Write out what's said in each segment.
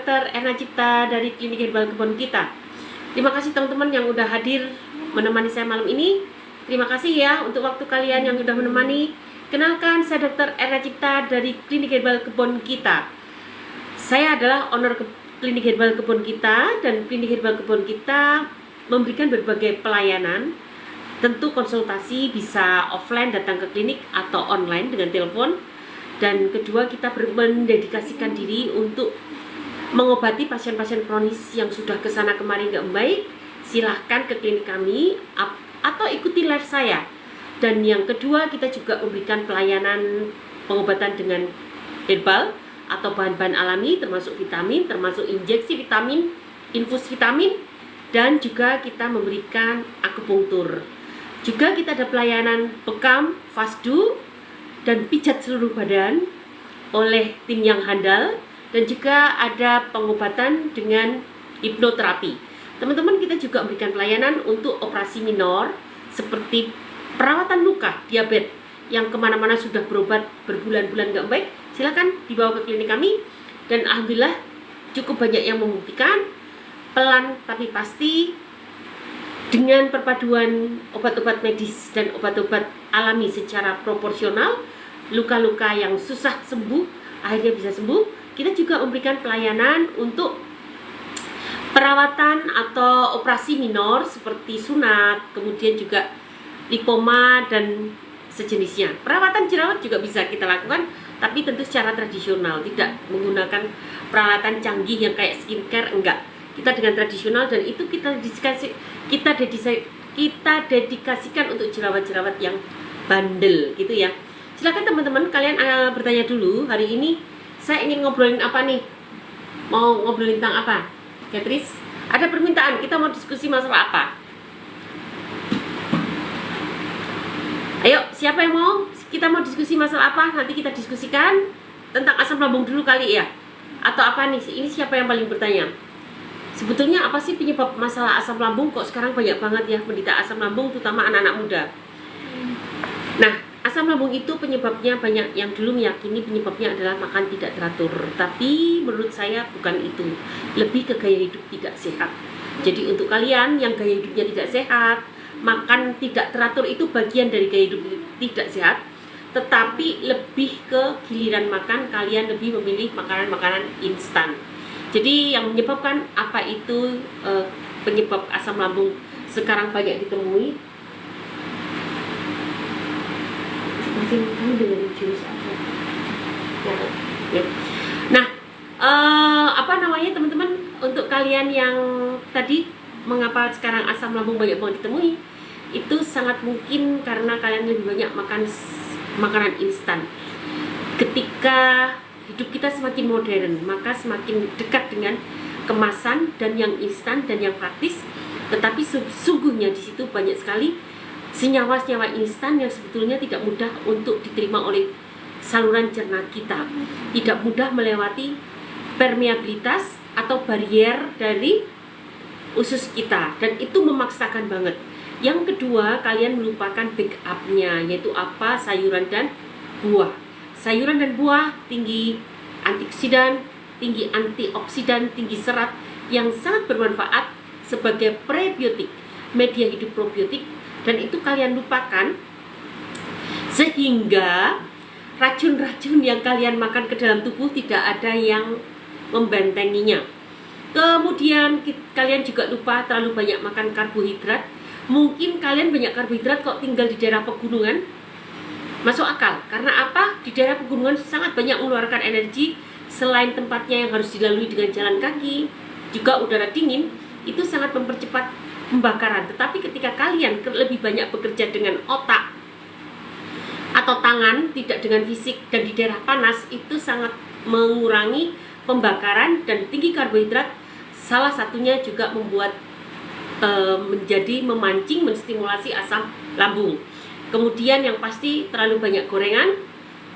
Dr. Erna Cipta dari Klinik Herbal Kebun Kita. Terima kasih teman-teman yang udah hadir menemani saya malam ini. Terima kasih ya untuk waktu kalian yang udah menemani. Kenalkan, saya Dr. Erna Cipta dari Klinik Herbal Kebun Kita. Saya adalah owner Klinik Herbal Kebun Kita, dan Klinik Herbal Kebun Kita memberikan berbagai pelayanan. Tentu konsultasi bisa offline, datang ke klinik, atau online dengan telepon. Dan kedua, kita mendedikasikan diri untuk mengobati pasien-pasien kronis yang sudah kesana kemari nggak baik. Silahkan ke klinik kami atau ikuti live saya. Dan yang kedua, kita juga memberikan pelayanan pengobatan dengan herbal atau bahan-bahan alami, termasuk vitamin, termasuk injeksi vitamin, infus vitamin, dan juga kita memberikan akupunktur. Juga kita ada pelayanan bekam, fasdu, dan pijat seluruh badan oleh tim yang handal, dan juga ada pengobatan dengan hipnoterapi. Teman-teman, kita juga memberikan pelayanan untuk operasi minor seperti perawatan luka, diabetes yang kemana-mana sudah berobat berbulan-bulan nggak baik. Silakan dibawa ke klinik kami, dan alhamdulillah cukup banyak yang membuktikan pelan tapi pasti dengan perpaduan obat-obat medis dan obat-obat alami secara proporsional. Luka-luka yang susah sembuh akhirnya bisa sembuh. Kita juga memberikan pelayanan untuk perawatan atau operasi minor seperti sunat, kemudian juga lipoma dan sejenisnya. Perawatan jerawat juga bisa kita lakukan, tapi tentu secara tradisional, tidak menggunakan peralatan canggih yang kayak skincare, enggak. Kita dengan tradisional, dan itu kita dedikasikan untuk jerawat-jerawat yang bandel gitu ya. Silakan teman-teman, kalian bertanya dulu. Hari ini saya ingin ngobrolin apa nih? Mau ngobrolin tentang apa? Catris, ada permintaan, kita mau diskusi masalah apa? Ayo, siapa yang mau? Kita mau diskusi masalah apa? Nanti kita diskusikan tentang asam lambung dulu kali ya. Atau apa nih? Ini siapa yang paling bertanya? Sebetulnya apa sih penyebab masalah asam lambung? Kok sekarang banyak banget ya penderita asam lambung, terutama anak-anak muda. Nah, asam lambung itu penyebabnya banyak yang dulu meyakini penyebabnya adalah makan tidak teratur. Tapi menurut saya bukan itu. Lebih ke gaya hidup tidak sehat. Jadi untuk kalian yang gaya hidupnya tidak sehat, makan tidak teratur itu bagian dari gaya hidup tidak sehat. Tetapi lebih ke giliran makan, kalian lebih memilih makanan-makanan instan. Jadi yang menyebabkan apa itu penyebab asam lambung sekarang banyak ditemui. Nah, apa namanya teman-teman, untuk kalian yang tadi mengapa sekarang asam lambung banyak banget ditemui, itu sangat mungkin karena kalian lebih banyak makan makanan instan. Ketika hidup kita semakin modern, maka semakin dekat dengan kemasan dan yang instan dan yang praktis. Tetapi sesungguhnya di situ banyak sekali senyawa-senyawa instan yang sebetulnya tidak mudah untuk diterima oleh saluran cerna kita, tidak mudah melewati permeabilitas atau barier dari usus kita, dan itu memaksakan banget. Yang kedua, kalian melupakan backupnya, yaitu apa? Sayuran dan buah. Sayuran dan buah tinggi antioksidan, tinggi antioksidan, tinggi serat yang sangat bermanfaat sebagai prebiotik, media hidup probiotik, dan itu kalian lupakan sehingga racun-racun yang kalian makan ke dalam tubuh tidak ada yang membentenginya. Kemudian kalian juga lupa terlalu banyak makan karbohidrat. Mungkin kalian banyak karbohidrat kok tinggal di daerah pegunungan. Masuk akal, karena apa? Di daerah pegunungan sangat banyak mengeluarkan energi. Selain tempatnya yang harus dilalui dengan jalan kaki, juga udara dingin, itu sangat mempercepat pembakaran. Tetapi ketika kalian lebih banyak bekerja dengan otak atau tangan, tidak dengan fisik, dan di daerah panas, itu sangat mengurangi pembakaran. Dan tinggi karbohidrat salah satunya juga membuat menjadi memancing, menstimulasi asam lambung. Kemudian yang pasti terlalu banyak gorengan,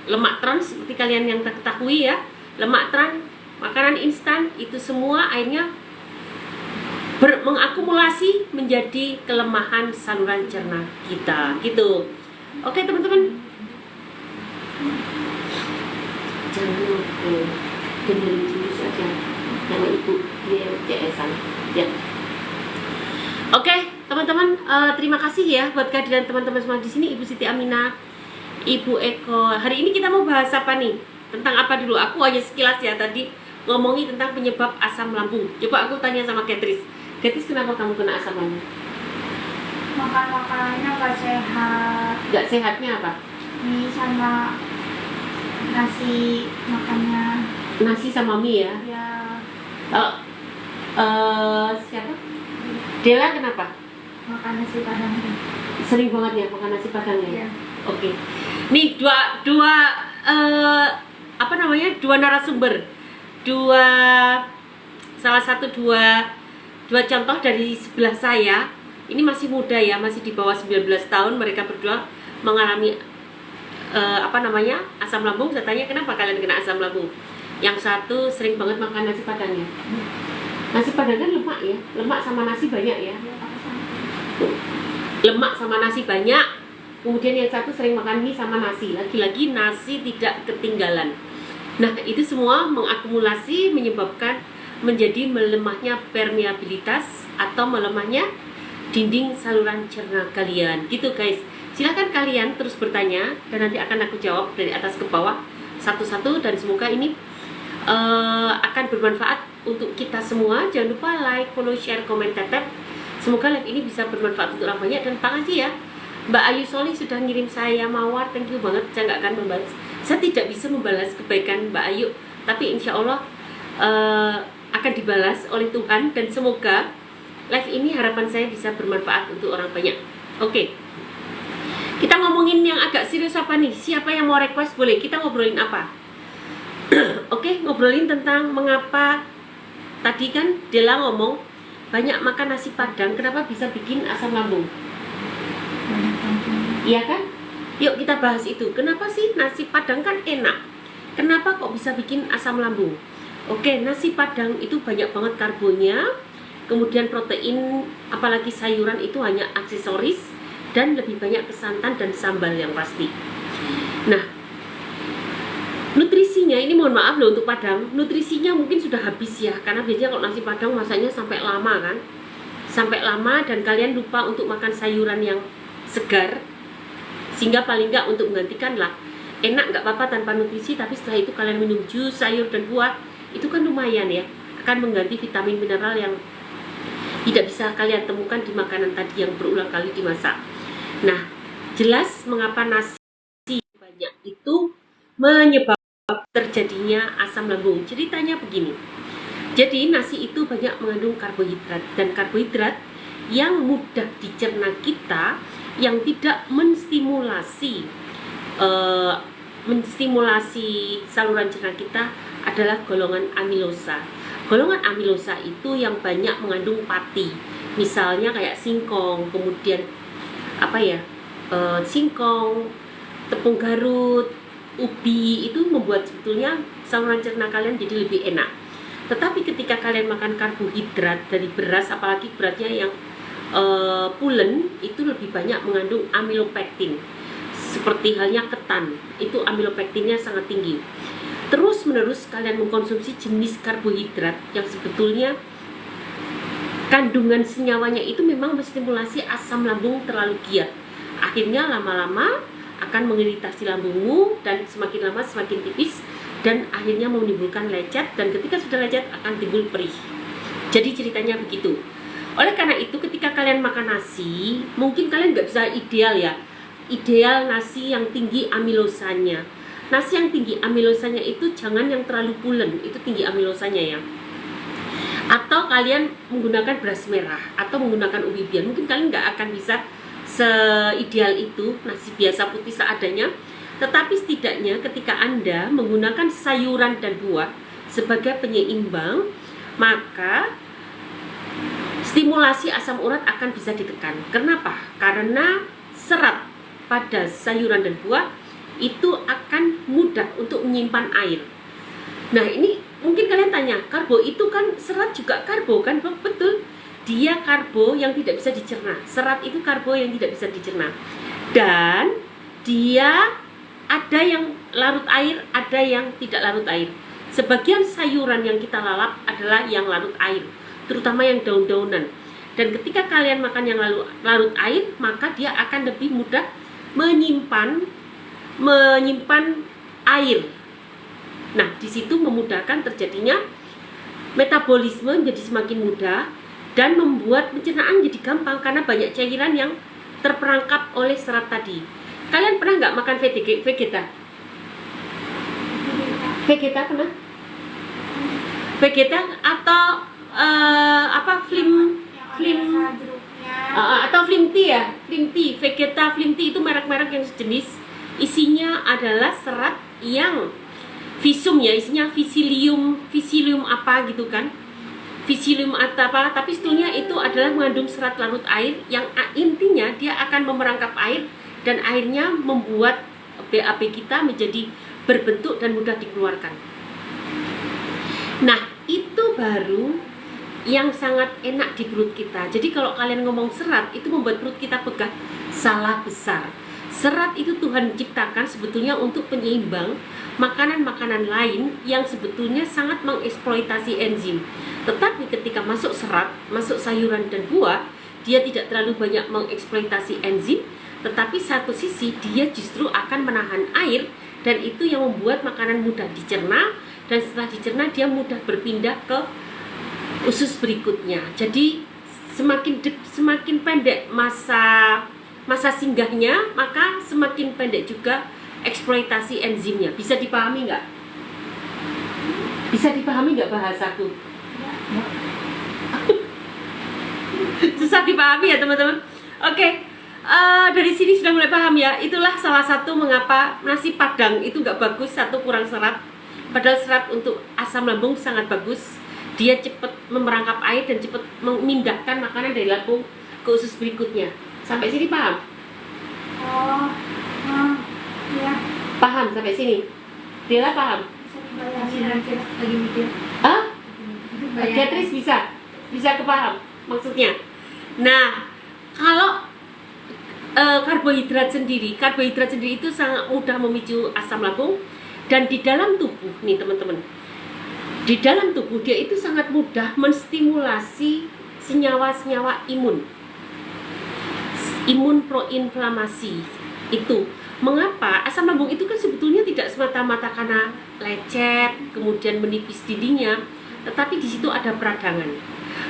lemak trans seperti kalian yang ketahui ya, lemak trans, makanan instan, itu semua akhirnya mengakumulasi menjadi kelemahan saluran cerna kita gitu. Oke teman-teman, jangan lupa dengerin dulu saja yang CS-an ya. Oke, teman-teman, terima kasih ya buat kehadiran teman-teman semua di sini. Ibu Siti Aminah, Ibu Eko. Hari ini kita mau bahas apa nih? Tentang apa dulu? Aku hanya sekilas ya tadi ngomongin tentang penyebab asam lambung. Coba aku tanya sama Catris. Catris, kenapa kamu kena asam lambung? Makan makanannya nggak sehat. Gak sehatnya apa? Mie sama nasi makannya. Nasi sama mie ya? Ya. Siapa? Dela kenapa? Makan nasi padang. Sering banget ya makan nasi padang ya? Ya. Oke. Nih dua apa namanya? Dua narasumber. Salah satu dua contoh dari sebelah saya. Ini masih muda ya, masih di bawah 19 tahun. Mereka berdua mengalami asam lambung. Saya tanya, kenapa kalian kena asam lambung? Yang satu sering banget makan nasi padang ya. Nasi padang kan lemak ya, lemak sama nasi banyak ya. Lemak sama nasi banyak. Kemudian yang satu sering makan mie sama nasi. Lagi-lagi nasi tidak ketinggalan. Nah, itu semua mengakumulasi menyebabkan menjadi melemahnya permeabilitas atau melemahnya dinding saluran cerna kalian. Gitu guys. Silakan kalian terus bertanya dan nanti akan aku jawab dari atas ke bawah satu-satu, dan semoga ini akan bermanfaat untuk kita semua. Jangan lupa like, follow, share, komen, tetep. Semoga live ini bisa bermanfaat untuk orang banyak. Dan makasih ya Mbak Ayu Soli sudah ngirim saya mawar, thank you banget. Saya nggak akan membalas, saya tidak bisa membalas kebaikan Mbak Ayu, tapi insya Allah akan dibalas oleh Tuhan. Dan semoga live ini harapan saya bisa bermanfaat untuk orang banyak. Oke, kita ngomongin yang agak serius apa nih? Siapa yang mau request boleh, kita ngobrolin apa? Oke, ngobrolin tentang mengapa tadi kan Dela ngomong banyak makan nasi padang kenapa bisa bikin asam lambung. Iya kan? Yuk kita bahas itu. Kenapa sih nasi padang kan enak, kenapa kok bisa bikin asam lambung? Oke, nasi padang itu banyak banget karbonya, kemudian protein, apalagi sayuran itu hanya aksesoris, dan lebih banyak ke santan dan sambal yang pasti. Nah, nutrisinya ini mohon maaf loh untuk padang, nutrisinya mungkin sudah habis ya, karena biasanya kalau nasi padang masaknya sampai lama kan, sampai lama, dan kalian lupa untuk makan sayuran yang segar, sehingga paling nggak untuk menggantikan lah. Enak nggak apa-apa tanpa nutrisi, tapi setelah itu kalian minum jus, sayur dan buah, itu kan lumayan ya, akan mengganti vitamin mineral yang tidak bisa kalian temukan di makanan tadi yang berulang kali dimasak. Nah, jelas mengapa nasi banyak itu menyebabkan terjadinya asam lambung. Ceritanya begini. Jadi nasi itu banyak mengandung karbohidrat, dan karbohidrat yang mudah dicerna kita, yang tidak menstimulasi saluran cerna kita adalah golongan amilosa. Golongan amilosa itu yang banyak mengandung pati, misalnya kayak singkong, kemudian singkong, tepung garut, ubi, itu membuat sebetulnya saluran cerna kalian jadi lebih enak. Tetapi ketika kalian makan karbohidrat dari beras, apalagi beratnya yang pulen, itu lebih banyak mengandung amilopektin. Seperti halnya ketan, itu amilopektinnya sangat tinggi. Terus menerus kalian mengkonsumsi jenis karbohidrat yang sebetulnya kandungan senyawanya itu memang menstimulasi asam lambung terlalu giat. Akhirnya lama-lama akan mengiritasi lambungmu, dan semakin lama semakin tipis, dan akhirnya menimbulkan lecet, dan ketika sudah lecet akan timbul perih. Jadi ceritanya begitu. Oleh karena itu ketika kalian makan nasi, mungkin kalian nggak bisa ideal ya, ideal nasi yang tinggi amilosanya. Nasi yang tinggi amilosanya itu jangan yang terlalu pulen, itu tinggi amilosanya ya. Atau kalian menggunakan beras merah atau menggunakan ubi-ubian, mungkin kalian nggak akan bisa seideal itu nasi biasa putih seadanya. Tetapi setidaknya ketika Anda menggunakan sayuran dan buah sebagai penyeimbang, maka stimulasi asam urat akan bisa ditekan. Kenapa? Karena serat pada sayuran dan buah itu akan mudah untuk menyimpan air. Nah, ini mungkin kalian tanya, karbo itu kan serat juga karbo kan? Betul, dia karbo yang tidak bisa dicerna. Serat itu karbo yang tidak bisa dicerna. Dan dia ada yang larut air, ada yang tidak larut air. Sebagian sayuran yang kita lalap adalah yang larut air. terutama yang daun-daunan. Dan ketika kalian makan yang larut air, maka dia akan lebih mudah menyimpan air. Nah, di situ memudahkan terjadinya metabolisme jadi semakin mudah dan membuat pencernaan jadi gampang karena banyak cairan yang terperangkap oleh serat tadi. Kalian pernah nggak makan vegeta? Vegeta pernah? Vegeta atau flim atau flim tea ya? Flim tea, vegeta flim tea itu merek-merek yang sejenis. Isinya adalah serat yang visum ya, isinya fisilium apa gitu kan, fisilium atau apa, tapi sebetulnya itu adalah mengandung serat larut air yang intinya dia akan memerangkap air dan airnya membuat BAB kita menjadi berbentuk dan mudah dikeluarkan. Nah, itu baru yang sangat enak di perut kita. Jadi kalau kalian ngomong serat itu membuat perut kita begah, salah besar. Serat itu Tuhan ciptakan sebetulnya untuk penyeimbang makanan-makanan lain yang sebetulnya sangat mengeksploitasi enzim. Tetapi ketika masuk serat, masuk sayuran dan buah, dia tidak terlalu banyak mengeksploitasi enzim, tetapi satu sisi dia justru akan menahan air dan itu yang membuat makanan mudah dicerna, dan setelah dicerna dia mudah berpindah ke usus berikutnya. Jadi semakin pendek masa singgahnya, maka semakin pendek juga eksploitasi enzimnya. Bisa dipahami nggak? Bisa dipahami nggak bahasaku? Susah dipahami ya teman-teman. Oke, dari sini sudah mulai paham ya. Itulah salah satu mengapa nasi padang itu nggak bagus, satu kurang serat. Padahal serat untuk asam lambung sangat bagus. Dia cepat memerangkap air dan cepat memindahkan makanan dari lambung ke usus berikutnya. Sampai sini paham? Ya. Paham sampai sini? Dela paham? Lagi mikir. Beatrice bisa kepaham maksudnya. Nah, kalau karbohidrat sendiri itu sangat mudah memicu asam lambung, dan di dalam tubuh nih teman-teman, di dalam tubuh dia itu sangat mudah menstimulasi senyawa-senyawa imun proinflamasi. Itu mengapa asam lambung itu kan sebetulnya tidak semata-mata karena lecet kemudian menipis dindingnya, tetapi di situ ada peradangan.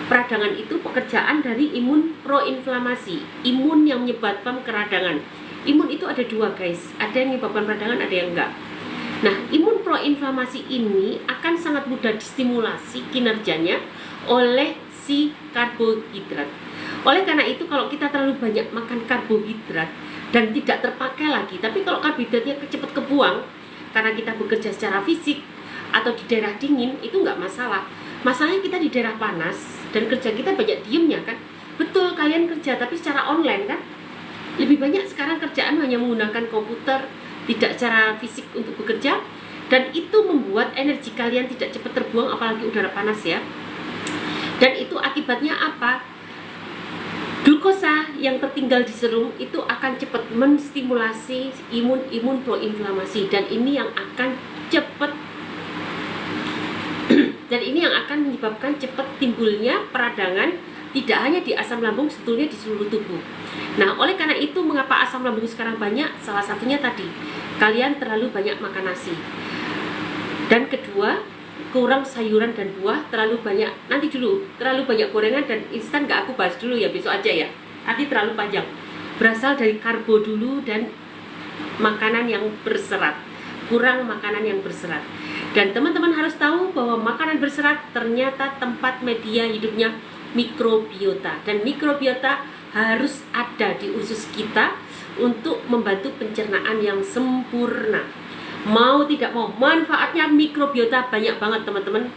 Peradangan itu pekerjaan dari imun proinflamasi, imun yang menyebabkan keradangan. Imun itu ada dua guys, ada yang menyebabkan peradangan, ada yang enggak. Nah, imun proinflamasi ini akan sangat mudah distimulasi kinerjanya oleh si karbohidrat. Oleh karena itu kalau kita terlalu banyak makan karbohidrat dan tidak terpakai lagi, tapi kalau karbohidratnya cepat kebuang karena kita bekerja secara fisik atau di daerah dingin, itu nggak masalah. Masalahnya kita di daerah panas dan kerja kita banyak diemnya kan. Betul, kalian kerja tapi secara online kan. Lebih banyak sekarang kerjaan hanya menggunakan komputer, tidak secara fisik untuk bekerja, dan itu membuat energi kalian tidak cepat terbuang apalagi udara panas ya. Dan itu akibatnya apa? Glukosa yang tertinggal di serum itu akan cepat menstimulasi imun proinflamasi, dan ini yang akan menyebabkan cepat timbulnya peradangan, tidak hanya di asam lambung, sebetulnya di seluruh tubuh. Nah, oleh karena itu mengapa asam lambung sekarang banyak? Salah satunya tadi, kalian terlalu banyak makan nasi. Dan kedua, kurang sayuran dan buah, terlalu banyak gorengan dan instan. Gak aku bahas dulu ya, besok aja ya, nanti terlalu panjang. Berasal dari karbo dulu dan makanan yang berserat, kurang makanan yang berserat. Dan teman-teman harus tahu bahwa makanan berserat ternyata tempat media hidupnya mikrobiota, dan mikrobiota harus ada di usus kita untuk membantu pencernaan yang sempurna. Mau tidak mau, manfaatnya mikrobiota banyak banget teman-teman.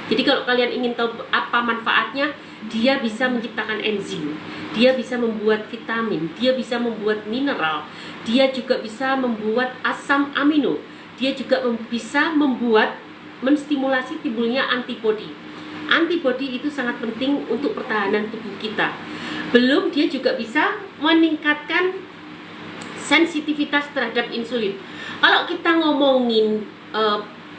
Jadi kalau kalian ingin tahu apa manfaatnya, dia bisa menciptakan enzim, dia bisa membuat vitamin, dia bisa membuat mineral, dia juga bisa membuat asam amino, dia juga bisa menstimulasi timbulnya antibodi. Antibodi itu sangat penting untuk pertahanan tubuh kita. Belum, dia juga bisa meningkatkan sensitivitas terhadap insulin. Kalau kita ngomongin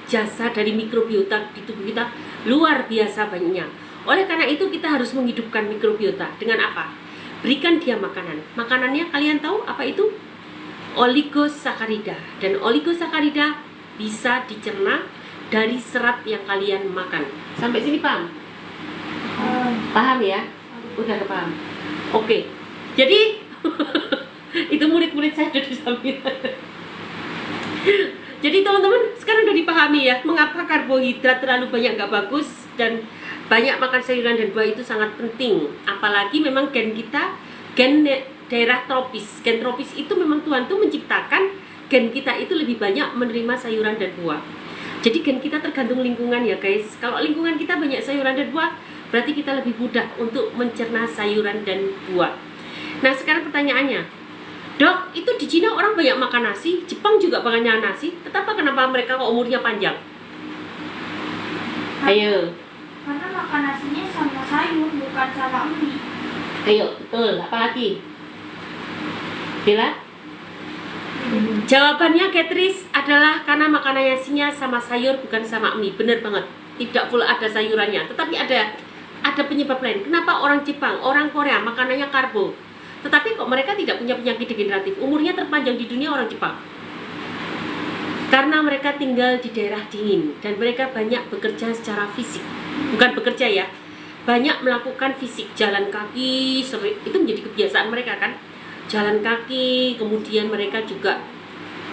jasa dari mikrobiota di tubuh kita, luar biasa banyaknya. Oleh karena itu kita harus menghidupkan mikrobiota dengan apa? Berikan dia makanan. Makanannya kalian tahu apa itu? Oligosakarida. Dan oligosakarida bisa dicerna dari serat yang kalian makan. Sampai sini paham? Paham ya? Udah paham. Oke. Jadi itu murid-murid saya ada di samping. Jadi teman-teman sekarang udah dipahami ya mengapa karbohidrat terlalu banyak nggak bagus dan banyak makan sayuran dan buah itu sangat penting. Apalagi memang gen kita gen daerah tropis. Gen tropis itu memang Tuhan tuh menciptakan gen kita itu lebih banyak menerima sayuran dan buah. Jadi gen kita tergantung lingkungan ya guys. Kalau lingkungan kita banyak sayuran dan buah, berarti kita lebih mudah untuk mencerna sayuran dan buah. Nah sekarang pertanyaannya, Dok, itu di Cina orang banyak makan nasi, Jepang juga banyak nasi, tetapi kenapa mereka kok umurnya panjang? Ayo. Karena makan nasinya sama sayur, bukan sama mie. Ayo, betul. Apalagi? Bila? Jawabannya Catris adalah karena makan nasinya sama sayur bukan sama mie. Bener banget. Tidak full ada sayurannya, tetapi ada penyebab lain. Kenapa orang Jepang, orang Korea makanannya karbo? Tetapi kok mereka tidak punya penyakit degeneratif? Umurnya terpanjang di dunia orang Jepang. Karena mereka tinggal di daerah dingin dan mereka banyak bekerja secara fisik. Bukan bekerja ya, banyak melakukan fisik, jalan kaki, itu menjadi kebiasaan mereka kan. Jalan kaki, kemudian mereka juga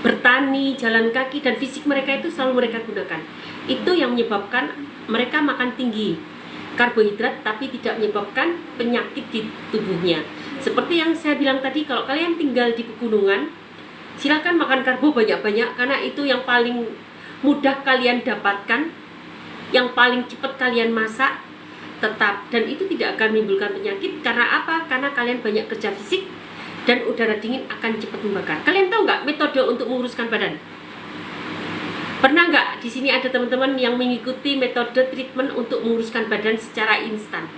bertani, jalan kaki, dan fisik mereka itu selalu mereka gunakan. Itu yang menyebabkan mereka makan tinggi karbohidrat tapi tidak menyebabkan penyakit di tubuhnya. Seperti yang saya bilang tadi, kalau kalian tinggal di pegunungan, silakan makan karbo banyak-banyak karena itu yang paling mudah kalian dapatkan, yang paling cepat kalian masak, tetap, dan itu tidak akan menimbulkan penyakit. Karena apa? Karena kalian banyak kerja fisik dan udara dingin akan cepat membakar. Kalian tahu nggak metode untuk menguruskan badan? Pernah nggak di sini ada teman-teman yang mengikuti metode treatment untuk menguruskan badan secara instan?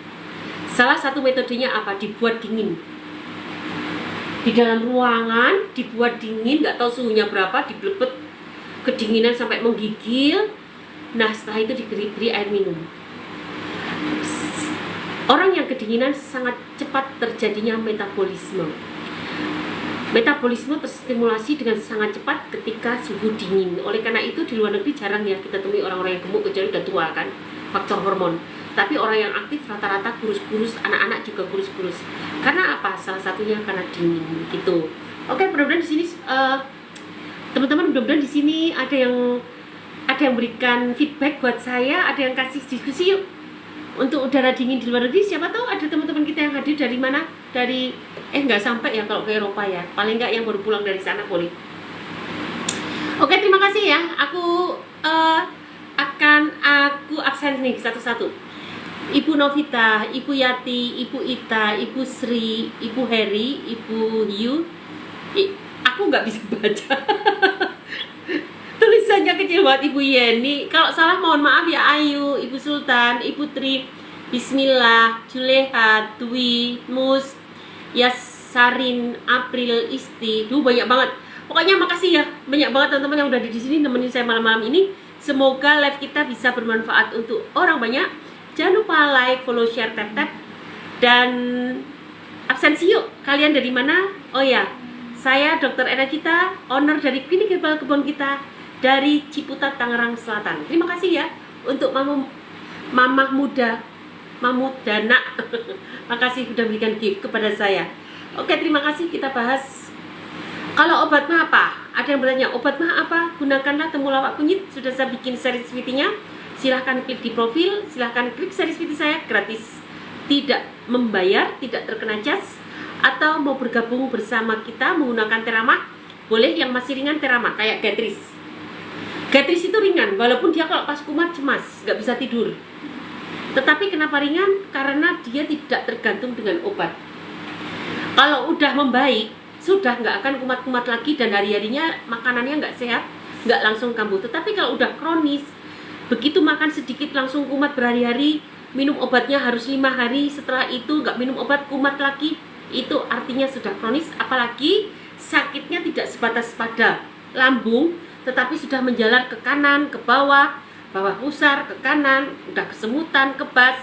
Salah satu metodenya apa? Dibuat dingin. Di dalam ruangan dibuat dingin, nggak tahu suhunya berapa, diblebet kedinginan sampai menggigil. Nah setelah itu diberi air minum. Orang yang kedinginan sangat cepat terjadinya metabolisme. Metabolisme terstimulasi dengan sangat cepat ketika suhu dingin. Oleh karena itu di luar negeri jarang ya kita temui orang-orang yang gemuk kecuali udah tua kan, faktor hormon. Tapi orang yang aktif rata-rata kurus-kurus, anak-anak juga kurus-kurus. Karena apa? Salah satunya karena dingin gitu. Oke, mudah-mudahan di sini teman-teman, mudah-mudahan di sini ada yang berikan feedback buat saya, ada yang kasih diskusi yuk. Untuk udara dingin di luar negeri, siapa tahu ada teman-teman kita yang hadir dari mana? Dari nggak sampai ya kalau ke Eropa ya. Paling nggak yang baru pulang dari sana boleh. Oke, terima kasih ya. Aku absen nih satu-satu. Ibu Novita, Ibu Yati, Ibu Ita, Ibu Sri, Ibu Heri, Ibu Hiu. Aku nggak bisa baca. Tulisannya kecil banget. Ibu Yeni. Kalau salah mohon maaf ya. Ayu, Ibu Sultan, Ibu Tri, Bismillah, Juleha, Dwi, Mus, Yasarin, April, Isti. Banyak banget. Pokoknya makasih ya. Banyak banget teman-teman yang udah di sini nemenin saya malam-malam ini. Semoga live kita bisa bermanfaat untuk orang banyak. Jangan lupa like, follow, share, tap-tap. Dan absensi yuk. Kalian dari mana? Oh ya, saya Dr. Eracipta, owner dari Klinik Herbal Kebon Kita dari Ciputat, Tangerang Selatan. Terima kasih ya untuk Mamah Muda, Mamudana. Makasih sudah berikan gift kepada saya. Oke, terima kasih. Kita bahas kalau obat mah apa? Ada yang bertanya, obat mah apa? Gunakanlah temulawak kunyit. Sudah saya bikin series video-nya. Silahkan klik di profil, silahkan klik series video saya gratis, tidak membayar, tidak terkena cas. Atau mau bergabung bersama kita menggunakan Teramah, boleh. Yang masih ringan Teramah kayak Gatris. Gatris itu ringan, walaupun dia kalau pas kumat cemas, nggak bisa tidur. Tetapi kenapa ringan? Karena dia tidak tergantung dengan obat. Kalau udah membaik, sudah nggak akan kumat-kumat lagi dan hari-harinya makanannya nggak sehat, nggak langsung kambuh. Tetapi kalau udah kronis, begitu makan sedikit langsung kumat berhari-hari, minum obatnya harus 5 hari, setelah itu nggak minum obat kumat lagi, itu artinya sudah kronis. Apalagi sakitnya tidak sebatas pada lambung, tetapi sudah menjalar ke kanan, ke bawah, bawah pusar, ke kanan, udah kesemutan, kebas.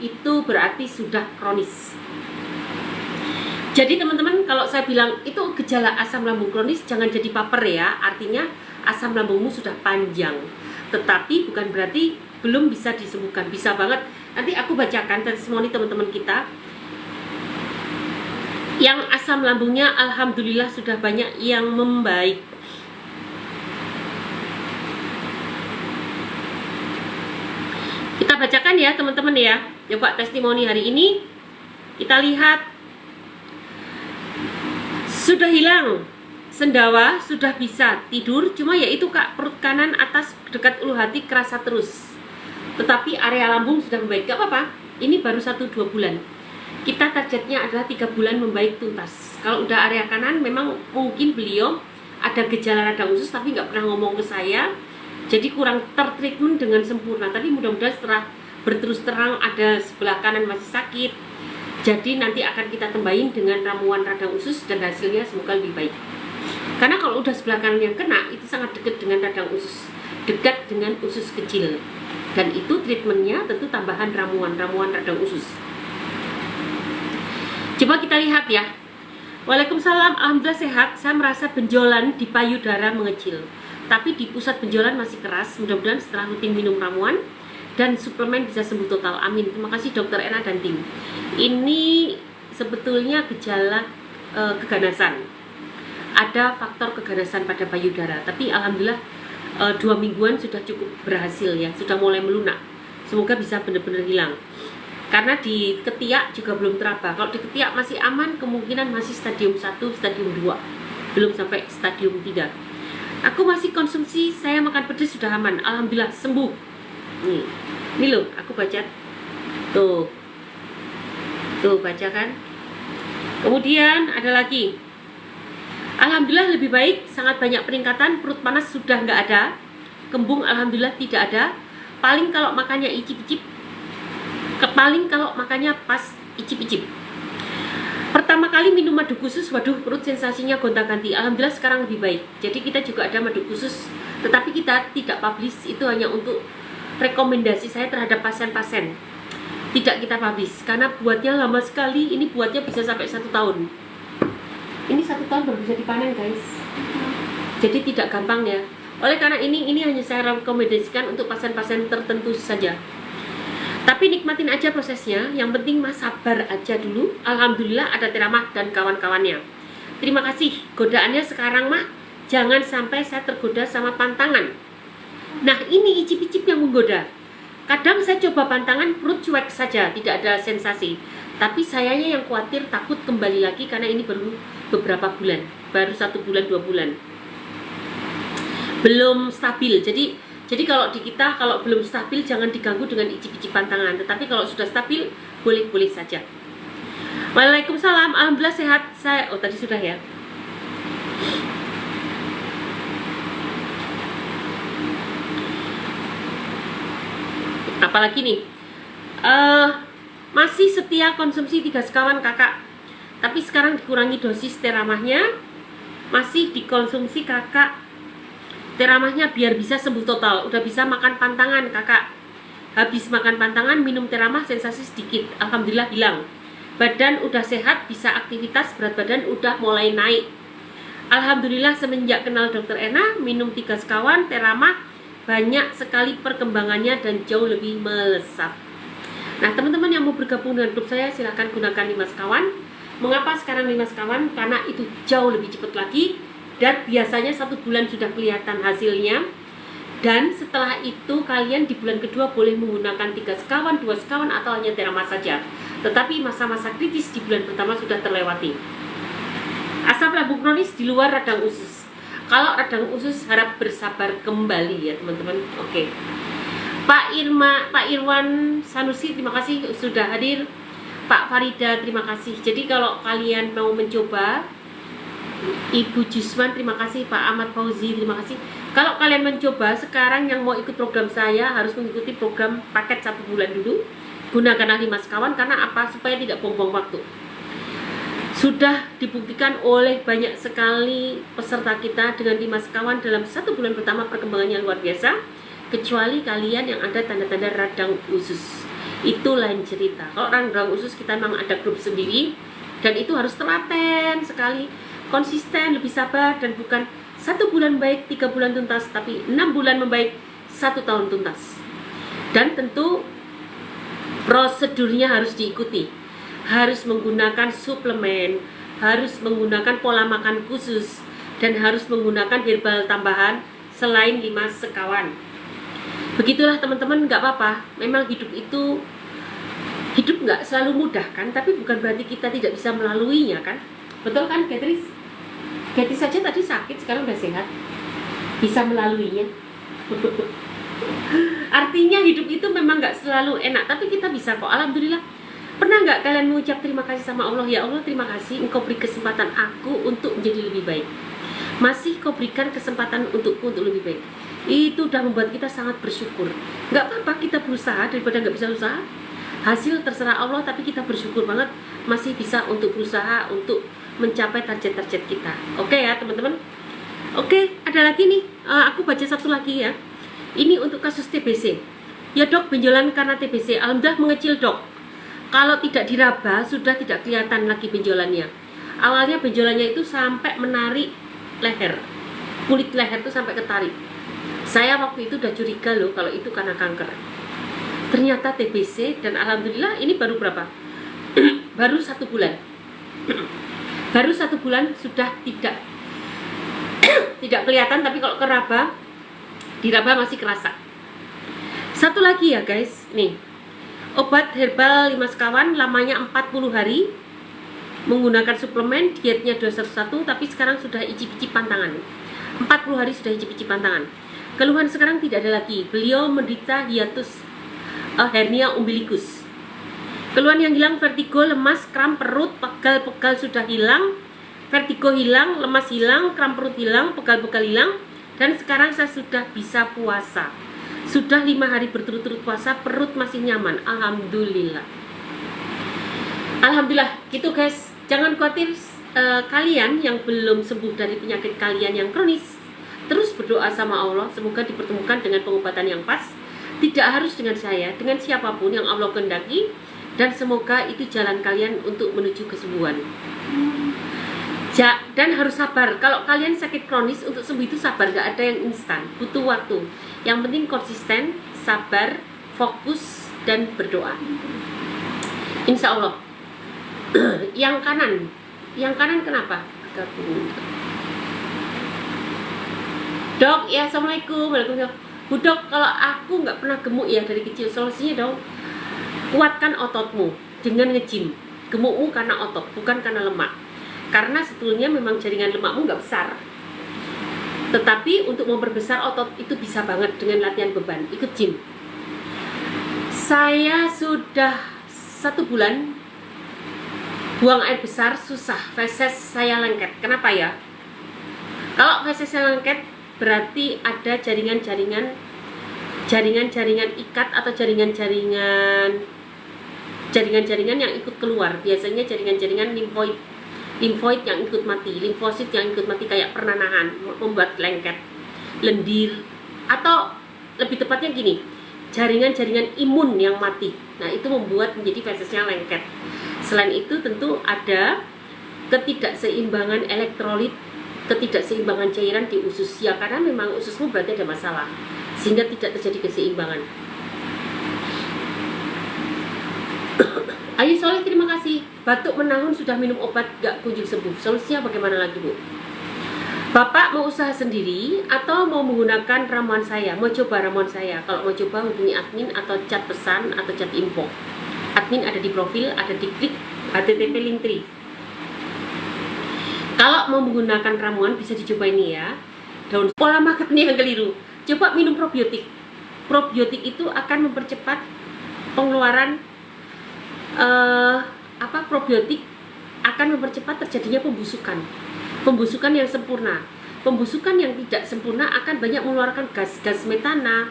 itu berarti sudah kronis. Jadi teman-teman, kalau saya bilang itu gejala asam lambung kronis, jangan jadi baper ya. Artinya asam lambungmu sudah panjang, tetapi bukan berarti belum bisa disembuhkan. Bisa banget. Nanti aku bacakan testimoni teman-teman kita yang asam lambungnya alhamdulillah sudah banyak yang membaik. Kita bacakan ya teman-teman ya. Coba testimoni hari ini. Kita lihat. Sudah hilang sendawa, sudah bisa tidur. Cuma ya itu kak, perut kanan atas dekat ulu hati kerasa terus. Tetapi area lambung sudah membaik. Gak apa-apa, ini baru 1-2 bulan. Kita targetnya adalah 3 bulan membaik tuntas. Kalau udah area kanan, memang mungkin beliau ada gejala radang usus tapi nggak pernah ngomong ke saya. Jadi kurang tertreatment dengan sempurna. Tapi mudah-mudahan setelah berterus terang ada sebelah kanan masih sakit, jadi nanti akan kita tambahin dengan ramuan radang usus dan hasilnya semoga lebih baik. Karena kalau udah sebelah kanan yang kena, itu sangat dekat dengan radang usus, dekat dengan usus kecil. Dan itu treatmentnya tentu tambahan ramuan radang usus. Coba kita lihat ya. Waalaikumsalam, alhamdulillah sehat. Saya merasa benjolan di payudara mengecil, tapi di pusat benjolan masih keras. Mudah-mudahan setelah rutin minum ramuan dan suplemen bisa sembuh total. Amin. Terima kasih Dokter Ena dan tim. Ini sebetulnya gejala keganasan. Ada faktor keganasan pada payudara, tapi alhamdulillah 2 mingguan sudah cukup berhasil ya, sudah mulai melunak. Semoga bisa benar-benar hilang. Karena di ketiak juga belum teraba. Kalau di ketiak masih aman, kemungkinan masih stadium 1, stadium 2. Belum sampai stadium 3. Aku masih konsumsi, saya makan pedas sudah aman. Alhamdulillah sembuh. Ini loh, aku baca. Tuh baca kan. Kemudian ada lagi. Alhamdulillah lebih baik, sangat banyak peningkatan. Perut panas sudah nggak ada. Kembung alhamdulillah tidak ada. Paling kalau makannya icip-icip. Paling kalau makannya pas icip-icip. Pertama kali minum madu khusus, waduh perut sensasinya gonta-ganti. Alhamdulillah sekarang lebih baik. Jadi kita juga ada madu khusus, tetapi kita tidak publish. Itu hanya untuk rekomendasi saya terhadap pasien-pasien. Tidak kita publish karena buatnya lama sekali. Ini buatnya bisa sampai 1 tahun. Ini 1 tahun baru bisa dipanen guys. Jadi tidak gampang ya. Oleh karena ini hanya saya rekomendasikan untuk pasien-pasien tertentu saja. Tapi nikmatin aja prosesnya. Yang penting mas sabar aja dulu. Alhamdulillah ada Teramah dan kawan-kawannya. Terima kasih. Godaannya sekarang mah jangan sampai saya tergoda sama pantangan. Nah ini icip-icip yang menggoda. Kadang saya coba pantangan, perut cuek saja, tidak ada sensasi. Tapi sayanya yang khawatir, takut kembali lagi karena ini baru beberapa bulan, baru 1 bulan 2 bulan, belum stabil. Jadi kalau di kita kalau belum stabil jangan diganggu dengan icip-icip pantangan. Tetapi kalau sudah stabil boleh-boleh saja. Waalaikumsalam, alhamdulillah sehat. Saya tadi sudah ya. Apalagi nih, masih setia konsumsi 3 sekawan kakak, tapi sekarang dikurangi dosis Teramahnya. Masih dikonsumsi kakak Teramahnya biar bisa sembuh total. Udah bisa makan pantangan kakak. Habis makan pantangan minum Teramah sensasi sedikit, alhamdulillah hilang. Badan udah sehat, bisa aktivitas, berat badan udah mulai naik. Alhamdulillah semenjak kenal Dokter Ena, minum 3 sekawan Teramah, banyak sekali perkembangannya dan jauh lebih melesat. Nah teman-teman yang mau bergabung dengan grup saya silahkan gunakan 5 sekawan. Mengapa sekarang 5 sekawan? Karena itu jauh lebih cepat lagi dan biasanya 1 bulan sudah kelihatan hasilnya. Dan setelah itu kalian di bulan kedua boleh menggunakan 3 sekawan, 2 sekawan atau hanya Teramah saja. Tetapi masa-masa kritis di bulan pertama sudah terlewati. Asam lambung kronis di luar radang usus. Kalau radang usus harap bersabar kembali ya teman-teman. Oke. Pak Irwan Sanusi terima kasih sudah hadir. Pak Farida terima kasih. Jadi kalau kalian mau mencoba, Ibu Jusman terima kasih, Pak Ahmad Fauzi terima kasih. Kalau kalian mencoba sekarang yang mau ikut program saya harus mengikuti program paket 1 bulan dulu. Gunakanlah 5 sekawan karena apa? Supaya tidak buang-buang waktu. Sudah dibuktikan oleh banyak sekali peserta kita dengan 5 sekawan dalam 1 bulan pertama perkembangannya luar biasa. Kecuali kalian yang ada tanda-tanda radang usus. itu lain cerita. Kalau orang usus kita memang ada grup sendiri, dan itu harus telaten sekali, konsisten, lebih sabar, dan bukan 1 bulan baik 3 bulan tuntas, tapi 6 bulan membaik 1 tahun tuntas. Dan tentu prosedurnya harus diikuti, harus menggunakan suplemen, harus menggunakan pola makan khusus, dan harus menggunakan herbal tambahan selain 5 sekawan. Begitulah teman-teman, nggak apa-apa. Memang hidup nggak selalu mudah kan, tapi bukan berarti kita tidak bisa melaluinya kan. Betul kan, Catris? Catris saja tadi sakit, sekarang udah sehat, bisa melaluinya. Artinya hidup itu memang nggak selalu enak, tapi kita bisa kok, alhamdulillah. Pernah nggak kalian mengucap terima kasih sama Allah? Ya Allah, terima kasih Engkau beri kesempatan aku untuk menjadi lebih baik. Masih Kau berikan kesempatan untukku untuk lebih baik. Itu udah membuat kita sangat bersyukur. Nggak apa-apa kita berusaha daripada nggak bisa usaha. Hasil terserah Allah, tapi kita bersyukur banget masih bisa untuk berusaha untuk mencapai target-target kita. Oke ya teman-teman. Oke, ada lagi nih. Aku baca satu lagi ya. Ini untuk kasus TBC. Ya dok, benjolan karena TBC. Alhamdulillah mengecil dok. Kalau tidak diraba sudah tidak kelihatan lagi benjolannya. Awalnya benjolannya itu sampai menarik leher. Kulit leher itu sampai ketarik. Saya waktu itu udah curiga loh kalau itu karena kanker. Ternyata TBC, dan alhamdulillah ini baru berapa? Baru 1 bulan. Baru 1 bulan sudah tidak kelihatan, tapi kalau diraba masih kerasa. Satu lagi ya guys, nih. Obat herbal 5 sekawan lamanya 40 hari. Menggunakan suplemen, dietnya 211, tapi sekarang sudah icip-icip pantangan. 40 hari sudah icip-icip pantangan. Keluhan sekarang tidak ada lagi. Beliau menderita hiatus hernia umbilikus. Keluhan yang hilang vertigo, lemas, kram perut, pegal-pegal sudah hilang. Vertigo hilang, lemas hilang, kram perut hilang, pegal-pegal hilang. Dan sekarang saya sudah bisa puasa. Sudah 5 hari berturut-turut puasa, perut masih nyaman. Alhamdulillah. Alhamdulillah, gitu guys. Jangan khawatir, kalian yang belum sembuh dari penyakit kalian yang kronis, terus berdoa sama Allah, semoga dipertemukan dengan pengobatan yang pas. Tidak harus dengan saya, dengan siapapun yang Allah kehendaki, dan semoga itu jalan kalian untuk menuju kesembuhan. Dan harus sabar. Kalau kalian sakit kronis, untuk sembuh itu sabar, gak ada yang instan, butuh waktu. Yang penting konsisten, sabar, fokus, dan berdoa. Insya Allah. Yang kanan kenapa? Dok, ya assalamualaikum. Waalaikumsalam. Bu dok, kalau aku nggak pernah gemuk ya dari kecil, solusinya dong kuatkan ototmu dengan nge-gym. Gemukmu karena otot, bukan karena lemak. Karena sebetulnya memang jaringan lemakmu nggak besar. Tetapi untuk memperbesar otot itu bisa banget dengan latihan beban. Ikut gym. Saya sudah 1 bulan buang air besar susah, feses saya lengket. Kenapa ya? Kalau feses saya lengket berarti ada jaringan-jaringan ikat atau jaringan-jaringan yang ikut keluar. Biasanya jaringan-jaringan limfoid yang ikut mati, limfosit yang ikut mati, kayak pernah nahan, membuat lengket, lendir, atau lebih tepatnya gini, jaringan-jaringan imun yang mati. Nah, itu membuat menjadi fesesnya lengket. Selain itu tentu ada ketidakseimbangan elektrolit, ketidakseimbangan cairan di usus. Ya karena memang ususmu berarti ada masalah, sehingga tidak terjadi keseimbangan. Ayu Soleh, terima kasih. Batuk menahun sudah minum obat gak kunjung sembuh. Solusinya bagaimana lagi Bu? Bapak mau usaha sendiri atau mau menggunakan ramuan saya? Mau coba ramuan saya? Kalau mau coba hubungi admin atau chat pesan atau chat info. Admin ada di profil, ada di klik http Linktree. Kalau mau menggunakan ramuan bisa dicoba ini ya. Daun pola makannya yang keliru. Coba minum probiotik. Probiotik itu akan mempercepat pengeluaran probiotik akan mempercepat terjadinya pembusukan yang sempurna. Pembusukan yang tidak sempurna akan banyak mengeluarkan gas metana,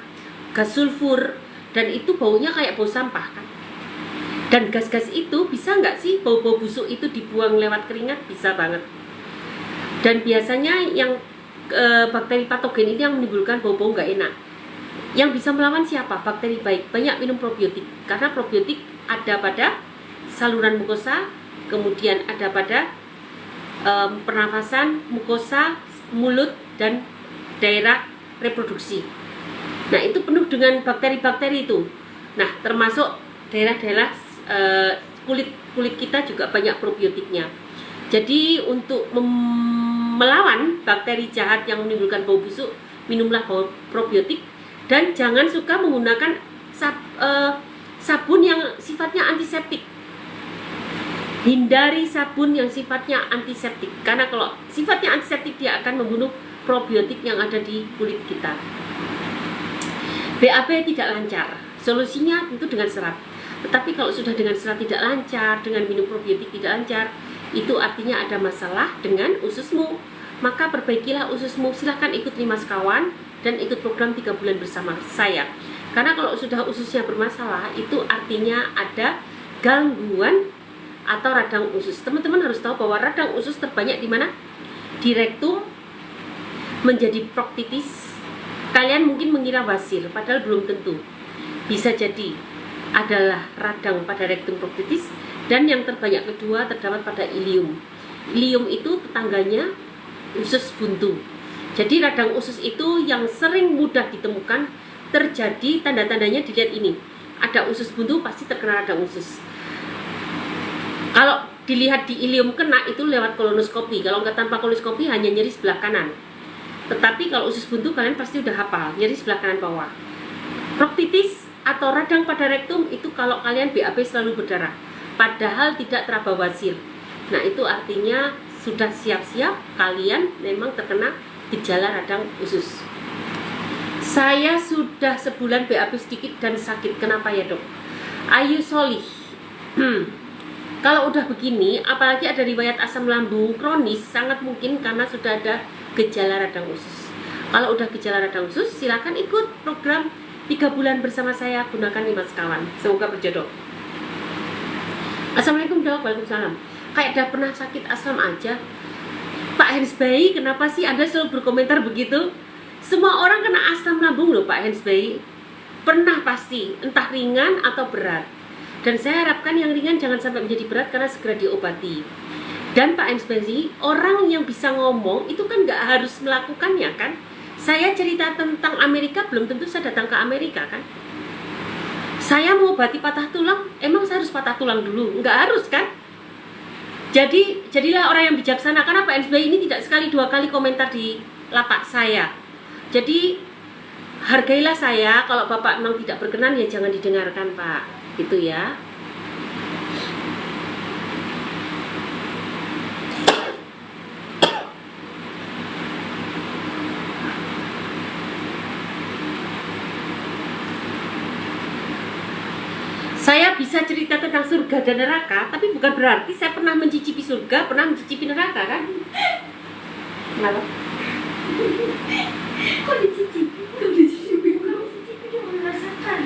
gas sulfur, dan itu baunya kayak bau sampah kan. Dan gas-gas itu bisa nggak sih bau-bau busuk itu dibuang lewat keringat? Bisa banget. Dan biasanya yang bakteri patogen ini yang menimbulkan bau-bau nggak enak. Yang bisa melawan siapa? Bakteri baik. Banyak minum probiotik, karena probiotik ada pada saluran mukosa, kemudian ada pada pernafasan, mukosa, mulut, dan daerah reproduksi. Nah, itu penuh dengan bakteri-bakteri itu. Nah, termasuk daerah-daerah kulit kita juga banyak probiotiknya. Jadi untuk melawan bakteri jahat yang menimbulkan bau busuk, minumlah probiotik, dan jangan suka menggunakan sabun yang sifatnya antiseptik. Hindari sabun yang sifatnya antiseptik, karena kalau sifatnya antiseptik dia akan membunuh probiotik yang ada di kulit kita. BAB tidak lancar, solusinya tentu dengan serat. Tetapi kalau sudah dengan serat tidak lancar, dengan minum probiotik tidak lancar, itu artinya ada masalah dengan ususmu. Maka perbaikilah ususmu. Silahkan ikut 5 sekawan dan ikut program 3 bulan bersama saya. Karena kalau sudah ususnya bermasalah, itu artinya ada gangguan atau radang usus. Teman-teman harus tahu bahwa radang usus terbanyak di mana? Di rektum, menjadi proktitis. Kalian mungkin mengira wasir, padahal belum tentu. Bisa jadi adalah radang pada rektum proktitis, dan yang terbanyak kedua terdapat pada ilium. Ilium itu tetangganya usus buntu. Jadi radang usus itu yang sering mudah ditemukan terjadi, tanda-tandanya dilihat ini. Ada usus buntu pasti terkena radang usus. Kalau dilihat di ilium kena itu lewat kolonoskopi. Kalau nggak tanpa kolonoskopi hanya nyeri sebelah kanan. Tetapi kalau usus buntu kalian pasti udah hafal, nyeri sebelah kanan bawah. Proktitis atau radang pada rektum itu kalau kalian BAB selalu berdarah, padahal tidak teraba wasir. Nah, itu artinya sudah siap-siap kalian memang terkena gejala radang usus. Saya sudah sebulan BAB sedikit dan sakit. Kenapa ya, Dok? Ayu Solih. Kalau udah begini, apalagi ada riwayat asam lambung kronis, sangat mungkin karena sudah ada gejala radang usus. Kalau udah gejala radang usus, silakan ikut program 3 bulan bersama saya, gunakan 5 sekawan. Semoga berjodoh. Assalamualaikum, Dok. Waalaikumsalam. Kayak udah pernah sakit asam aja. Pak Hensbay, kenapa sih Anda selalu berkomentar begitu? Semua orang kena asam lambung loh, Pak Hensbay. Pernah pasti, entah ringan atau berat. Dan saya harapkan yang ringan jangan sampai menjadi berat karena segera diobati. Dan Pak Hensbay, orang yang bisa ngomong itu kan nggak harus melakukannya kan? Saya cerita tentang Amerika, belum tentu saya datang ke Amerika kan? Saya mau obati patah tulang, emang saya harus patah tulang dulu? Nggak harus kan? Jadi, jadilah orang yang bijaksana. Karena Pak Hensbay ini tidak sekali 2 kali komentar di lapak saya. Jadi, hargailah saya. Kalau Bapak memang tidak berkenan, ya jangan didengarkan, Pak. Gitu ya. Saya bisa cerita tentang surga dan neraka, tapi bukan berarti saya pernah mencicipi surga, pernah mencicipi neraka kan? Kenapa? Kok dicicipi? Kok dicicipi? Kalau dicicipi dia merasakan.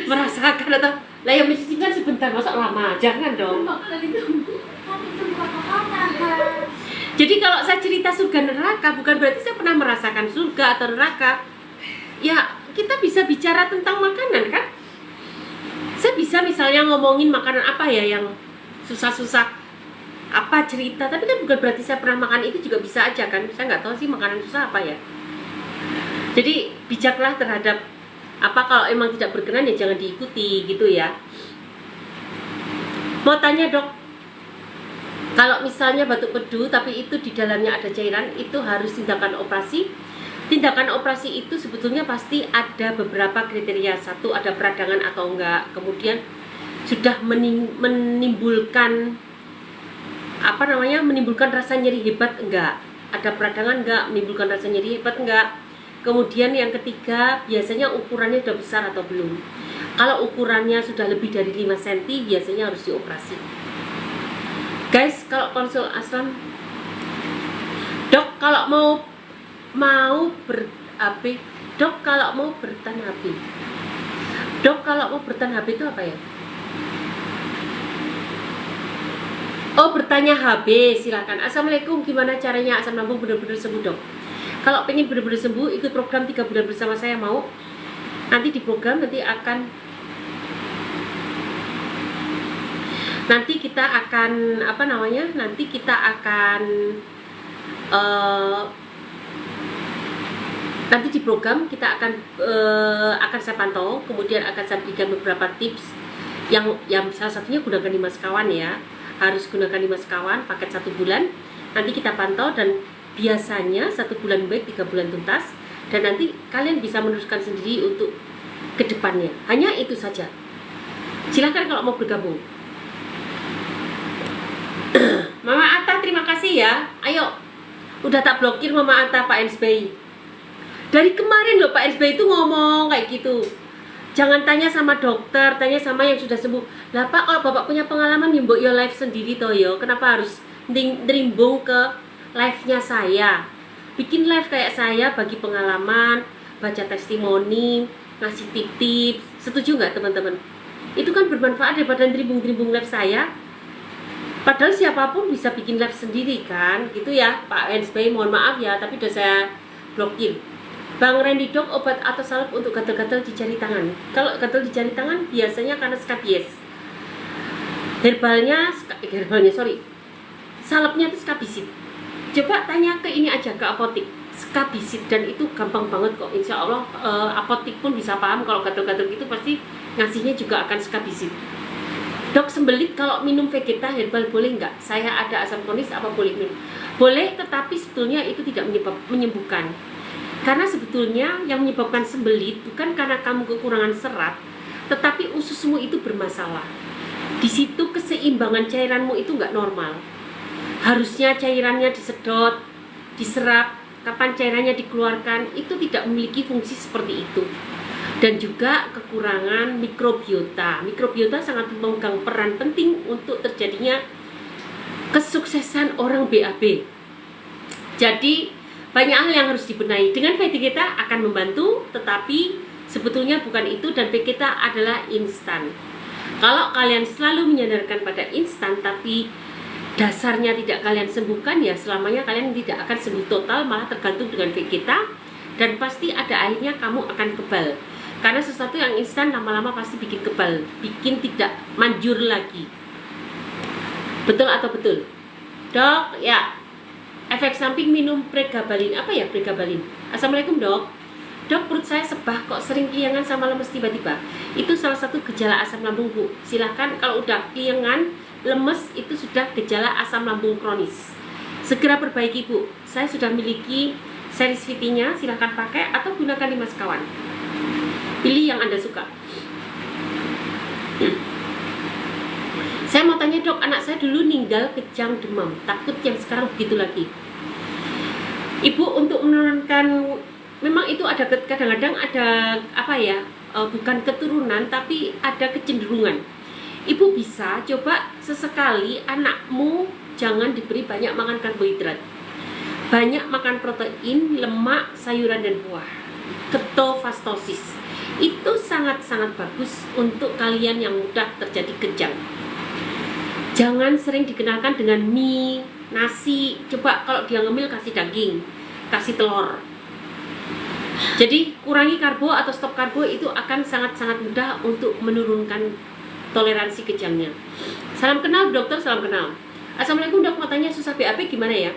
Merasakan atau lah yang mencicipi kan sebentar, masa lama? Jangan dong. Kan itu bukan makanan kan. Jadi kalau saya cerita surga neraka, bukan berarti saya pernah merasakan surga atau neraka. Ya, kita bisa bicara tentang makanan kan? Saya bisa misalnya ngomongin makanan apa ya yang susah-susah apa cerita, tapi kan bukan berarti saya pernah makan itu juga bisa aja kan. Saya nggak tahu sih makanan susah apa ya. Jadi bijaklah terhadap apa, kalau emang tidak berkenan ya jangan diikuti gitu ya. Mau tanya, Dok, kalau misalnya batuk pedu tapi itu di dalamnya ada cairan, itu harus tindakan operasi. Tindakan operasi itu sebetulnya pasti ada beberapa kriteria. Satu, ada peradangan atau enggak. Kemudian sudah menimbulkan menimbulkan rasa nyeri hebat enggak. Ada peradangan enggak, menimbulkan rasa nyeri hebat enggak. Kemudian yang ketiga, biasanya ukurannya sudah besar atau belum. Kalau ukurannya sudah lebih dari 5 cm, biasanya harus dioperasi. Guys, kalau konsul asam, Dok, kalau mau ber-AB, Dok, kalau mau bertahan HB. Dok, kalau mau bertahan HB itu apa ya? Oh, bertanya HB, silakan. Assalamualaikum, gimana caranya asam lambung benar-benar sembuh, Dok? Kalau pengen benar-benar sembuh, ikut program 3 bulan bersama saya, mau? Nanti di program nanti kita akan apa namanya? Nanti kita akan nanti di program kita akan saya pantau, kemudian akan saya berikan beberapa tips yang salah satunya gunakan 5 sekawan ya. Harus gunakan 5 sekawan paket 1 bulan. Nanti kita pantau dan biasanya 1 bulan baik 3 bulan tuntas, dan nanti kalian bisa meneruskan sendiri untuk kedepannya. Hanya itu saja. Silahkan kalau mau bergabung. Mama Atta terima kasih ya. Ayo, udah tak blokir Mama Atta Pak SBY. Dari kemarin loh Pak SBY itu ngomong kayak gitu. Jangan tanya sama dokter, tanya sama yang sudah sembuh. Lah Pak, kalau Bapak punya pengalaman mbok yo live sendiri toh yo. Kenapa harus nerimbung ke live-nya saya? Bikin live kayak saya, bagi pengalaman, baca testimoni, ngasih tips. Setuju nggak teman-teman? Itu kan bermanfaat daripada nerimbung live saya. Padahal siapapun bisa bikin live sendiri kan, gitu ya Pak SBY. Mohon maaf ya, tapi udah saya blokir. Bang Randy Dok, obat atau salep untuk gatal-gatal di jari tangan. Kalau gatal di jari tangan biasanya karena skabies. Salepnya itu skabisit. Coba tanya ke ini aja, ke apotik. Skabisit, dan itu gampang banget kok. Insya Allah apotik pun bisa paham kalau gatal-gatal gitu pasti ngasihnya juga akan skabisit. Dok, sembelit kalau minum Vegeta herbal boleh nggak? Saya ada asam kronis, apa boleh minum? Boleh, tetapi sebetulnya itu tidak menyembuhkan. Karena sebetulnya yang menyebabkan sembelit bukan karena kamu kekurangan serat, tetapi ususmu itu bermasalah. Di situ keseimbangan cairanmu itu nggak normal. Harusnya cairannya disedot, diserap, kapan cairannya dikeluarkan, itu tidak memiliki fungsi seperti itu. Dan juga kekurangan mikrobiota. Mikrobiota sangat memegang peran penting untuk terjadinya kesuksesan orang BAB. Jadi banyak hal yang harus dibenahi. Dengan Vegeta akan membantu, tetapi sebetulnya bukan itu, dan Vegeta adalah instan. Kalau kalian selalu menyandarkan pada instan tapi dasarnya tidak kalian sembuhkan, ya selamanya kalian tidak akan sembuh total, malah tergantung dengan Vegeta, dan pasti ada akhirnya kamu akan kebal. Karena sesuatu yang instan lama-lama pasti bikin kebal, bikin tidak manjur lagi. Betul atau betul? Dok, ya. Efek samping minum pregabalin. Apa ya pregabalin? Assalamualaikum dok. Dok, perut saya sebah kok, sering keliangan sama lemes tiba-tiba. Itu salah satu gejala asam lambung bu. Silahkan kalau udah keliangan, lemes, itu sudah gejala asam lambung kronis. Segera perbaiki bu. Saya sudah miliki series VT-nya, silahkan pakai atau gunakan 5 sekawan. Pilih yang Anda suka. Saya mau tanya dok, anak saya dulu meninggal kejang demam, takut yang sekarang begitu lagi. Ibu untuk menurunkan, memang itu ada kadang-kadang ada apa ya, bukan keturunan tapi ada kecenderungan. Ibu bisa coba sesekali anakmu jangan diberi banyak makan karbohidrat, banyak makan protein, lemak, sayuran dan buah. Ketofastosis itu sangat-sangat bagus untuk kalian yang mudah terjadi kejang. Jangan sering dikenalkan dengan mie, nasi. Coba kalau dia ngemil kasih daging, kasih telur. Jadi kurangi karbo atau stop karbo, itu akan sangat-sangat mudah untuk menurunkan toleransi kejangnya. Salam kenal dokter, salam kenal. Assalamualaikum dok, mau tanya susah BAB gimana ya?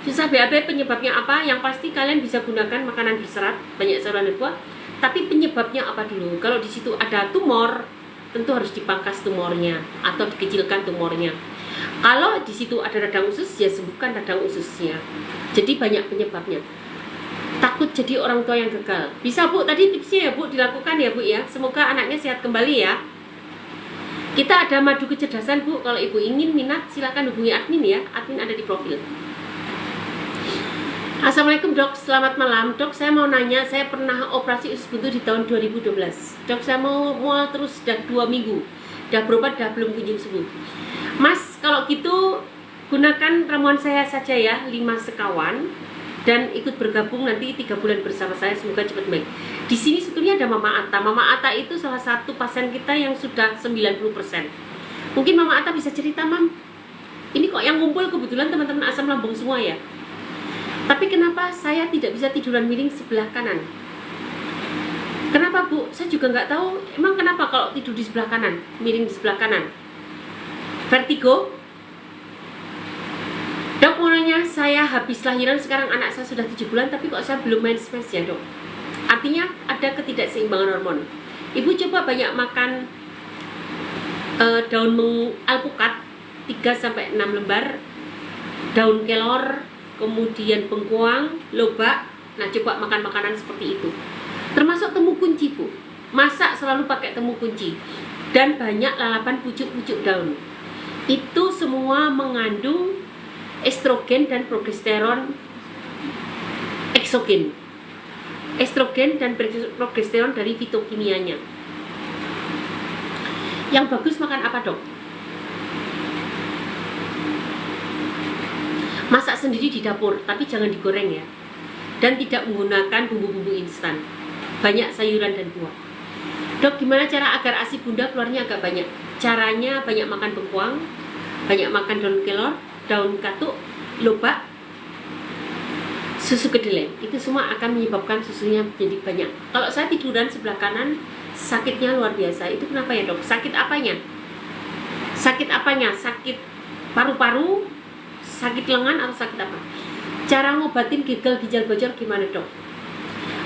Susah BAB penyebabnya apa? Yang pasti kalian bisa gunakan makanan berserat, banyak sayuran dan buah. Tapi penyebabnya apa dulu? Kalau di situ ada tumor, tentu harus dipangkas tumornya atau dikecilkan tumornya. Kalau di situ ada radang usus, ya sembuhkan radang ususnya. Jadi banyak penyebabnya. Takut jadi orang tua yang gagal. Bisa bu, tadi tipsnya ya bu, dilakukan ya bu ya. Semoga anaknya sehat kembali ya. Kita ada madu kecerdasan bu. Kalau ibu ingin minat, silakan hubungi admin ya. Admin ada di profil. Assalamualaikum dok, selamat malam dok. Saya mau nanya, saya pernah operasi usus buntu di tahun 2012. Dok, saya mau mual terus sudah 2 minggu. Udah berobat, udah belum kunjung sembuh. Mas, kalau gitu gunakan ramuan saya saja ya, 5 sekawan, dan ikut bergabung nanti 3 bulan bersama saya, semoga cepat baik. Di sini sebetulnya ada Mama Atta. Mama Atta itu salah satu pasien kita yang sudah 90%. Mungkin Mama Atta bisa cerita, Mam. Ini kok yang ngumpul kebetulan teman-teman asam lambung semua ya. Tapi kenapa saya tidak bisa tiduran miring sebelah kanan? Kenapa Bu? Saya juga nggak tahu. Emang kenapa kalau tidur di sebelah kanan, miring di sebelah kanan? Vertigo? Dok mau nanya, saya habis lahiran, sekarang anak saya sudah 7 bulan, tapi kok saya belum main smash ya dok? Artinya ada ketidakseimbangan hormon. Ibu coba banyak makan daun alpukat 3-6 lembar, daun kelor, kemudian bengkoang, lobak. Nah coba makan makanan seperti itu. Termasuk temu kunci Bu. Masak selalu pakai temu kunci. Dan banyak lalapan pucuk-pucuk daun. Itu semua mengandung estrogen dan progesteron eksogen. Estrogen dan progesteron dari fitokimianya. Yang bagus makan apa dok? Masak sendiri di dapur, tapi jangan digoreng ya. Dan tidak menggunakan bumbu-bumbu instan. Banyak sayuran dan buah. Dok, gimana cara agar ASI bunda keluarnya agak banyak? Caranya banyak makan bengkoang, banyak makan daun kelor, daun katuk, lobak, susu kedelai. Itu semua akan menyebabkan susunya menjadi banyak. Kalau saya tiduran sebelah kanan, sakitnya luar biasa. Itu kenapa ya dok? Sakit apanya? Sakit apanya? Sakit paru-paru, sakit lengan, atau sakit apa? Cara ngobatin gagal ginjal bocor gimana dok?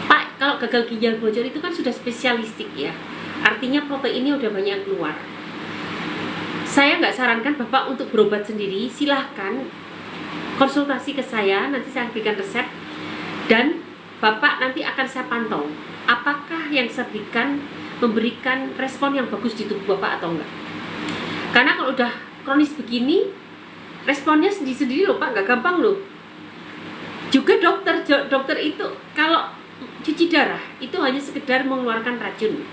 Pak, kalau gagal ginjal bocor itu kan sudah spesialistik ya. Artinya proteinnya udah banyak keluar. Saya nggak sarankan Bapak untuk berobat sendiri. Silahkan konsultasi ke saya, nanti saya berikan resep. Dan Bapak nanti akan saya pantau apakah yang saya berikan memberikan respon yang bagus di tubuh Bapak atau enggak. Karena kalau udah kronis begini, responnya sendiri-sendiri loh Pak, nggak gampang loh. Juga dokter itu kalau cuci darah itu hanya sekedar mengeluarkan racun.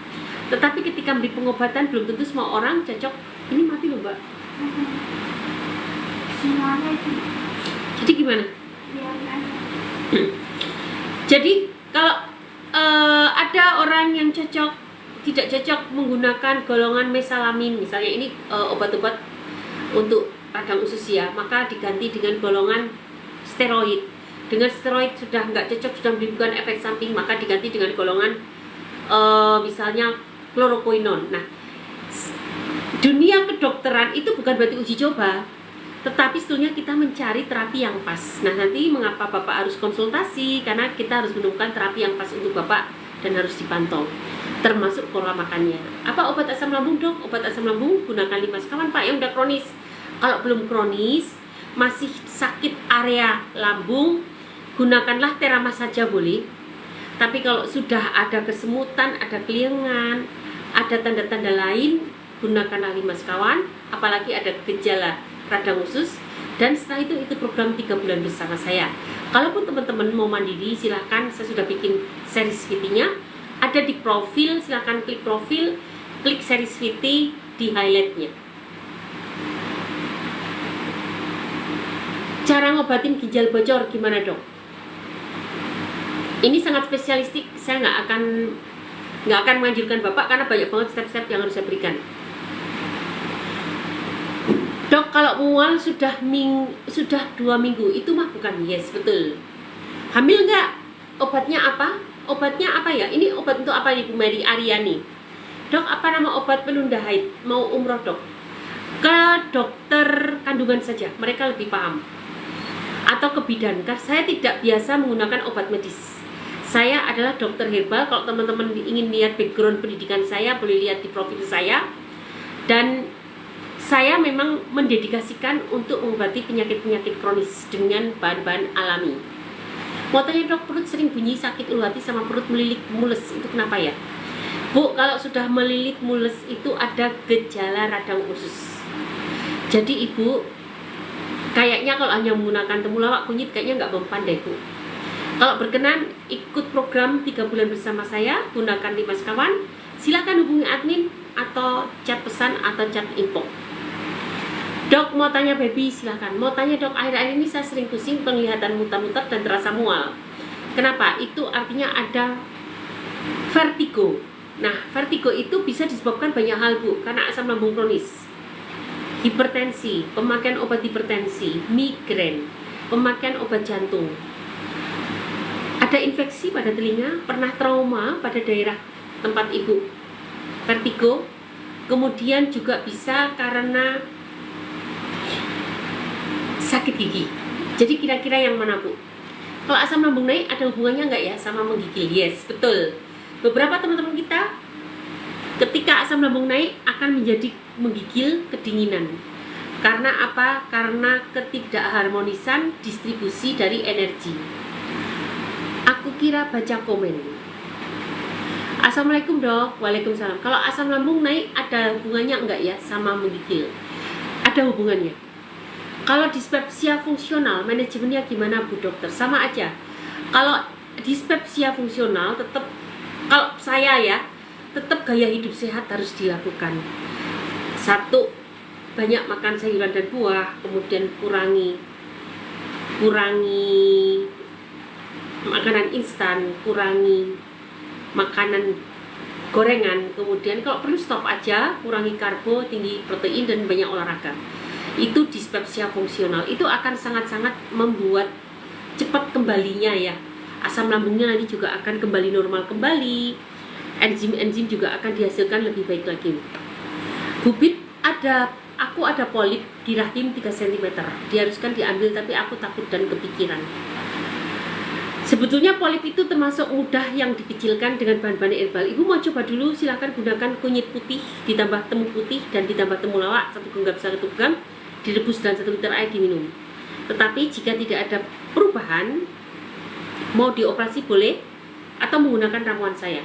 Tetapi ketika beri pengobatan belum tentu semua orang cocok. Ini mati loh Mbak. Semuanya itu Jadi gimana? biarin aja. Jadi kalau ada orang yang tidak cocok menggunakan golongan mesalamin, misalnya ini obat-obat untuk radang usus ya, maka diganti dengan golongan steroid. Dengan steroid sudah nggak cocok, sudah menimbulkan efek samping, maka diganti dengan golongan misalnya kloroquinon. Nah, dunia kedokteran itu bukan berarti uji coba, tetapi sebetulnya kita mencari terapi yang pas. Nah, nanti mengapa Bapak harus konsultasi? Karena kita harus menemukan terapi yang pas untuk Bapak dan harus dipantau, termasuk pola makannya. Apa obat asam lambung dok? Obat asam lambung gunakan 5 sekawan Pak yang udah kronis. Kalau belum kronis, masih sakit area lambung, gunakanlah Teramas saja boleh. Tapi kalau sudah ada kesemutan, ada keliengan, ada tanda-tanda lain, gunakanlah 5 sekawan. Apalagi ada gejala radang usus. Dan setelah itu program 3 bulan bersama saya. Kalaupun teman-teman mau mandiri, silahkan, saya sudah bikin series VT-nya. Ada di profil, silahkan klik profil, klik series VT di highlight-nya. Cara ngobatin ginjal bocor gimana dok? Ini sangat spesialistik, saya nggak akan menganjurkan Bapak karena banyak banget step-step yang harus saya berikan. Dok, kalau mual sudah 2 minggu, itu mah bukan? Yes, betul. Hamil nggak? Obatnya apa? Obatnya apa ya? Ini obat untuk apa Ibu Mary Aryani? Dok, apa nama obat penunda haid? Mau umroh dok? Ke dokter kandungan saja, mereka lebih paham. Atau ke bidan, karena saya tidak biasa menggunakan obat medis. Saya adalah dokter herbal. Kalau teman-teman ingin lihat background pendidikan saya, boleh lihat di profil saya. Dan saya memang mendedikasikan untuk mengobati penyakit-penyakit kronis dengan bahan-bahan alami. Mau tanya dok, perut sering bunyi, sakit ulu hati, sama perut melilit mules, itu kenapa ya? Bu, kalau sudah melilit mules itu ada gejala radang usus. Jadi ibu kayaknya kalau hanya menggunakan temulawak kunyit kayaknya nggak mempan deh Bu. Kalau berkenan ikut program 3 bulan bersama saya, gunakan 5 sekawan, silakan hubungi admin atau chat pesan atau chat info. Dok, mau tanya baby, silakan. Mau tanya dok, akhir-akhir ini saya sering pusing, penglihatan muter-muter dan terasa mual. Kenapa? Itu artinya ada vertigo. Nah, vertigo itu bisa disebabkan banyak hal Bu, karena asam lambung kronis, hipertensi, pemakaian obat hipertensi, migrain, pemakaian obat jantung, ada infeksi pada telinga, pernah trauma pada daerah tempat ibu vertigo, kemudian juga bisa karena sakit gigi. Jadi kira-kira yang mana Bu? Kalau asam lambung naik ada hubungannya nggak ya sama menggigil? Yes, betul. Beberapa teman-teman kita ketika asam lambung naik akan menjadi menggigil, kedinginan. Karena apa? Karena ketidakharmonisan distribusi dari energi. Aku kira baca komen. Assalamualaikum dok. Waalaikumsalam. Kalau asam lambung naik ada hubungannya enggak ya sama menggigil? Ada hubungannya. Kalau dispepsia fungsional, manajemennya gimana Bu Dokter? Sama aja. Kalau dispepsia fungsional tetap, kalau saya ya, tetap gaya hidup sehat harus dilakukan. Satu, banyak makan sayuran dan buah, kemudian kurangi makanan instan, kurangi makanan gorengan, kemudian kalau perlu stop aja, kurangi karbo, tinggi protein dan banyak olahraga. Itu dispepsia fungsional, itu akan sangat-sangat membuat cepat kembalinya ya. Asam lambungnya nanti juga akan kembali normal kembali. Enzim-enzim juga akan dihasilkan lebih baik lagi. Bubit aku ada polip di rahim 3 cm. Diharuskan diambil tapi aku takut dan kepikiran. Sebetulnya polip itu termasuk mudah yang dikecilkan dengan bahan-bahan herbal. Ibu mau coba dulu, silahkan gunakan kunyit putih ditambah temu putih dan ditambah temulawak 1 genggam 1 gram, direbus dalam 1 liter air diminum. Tetapi jika tidak ada perubahan, mau dioperasi boleh atau menggunakan ramuan saya.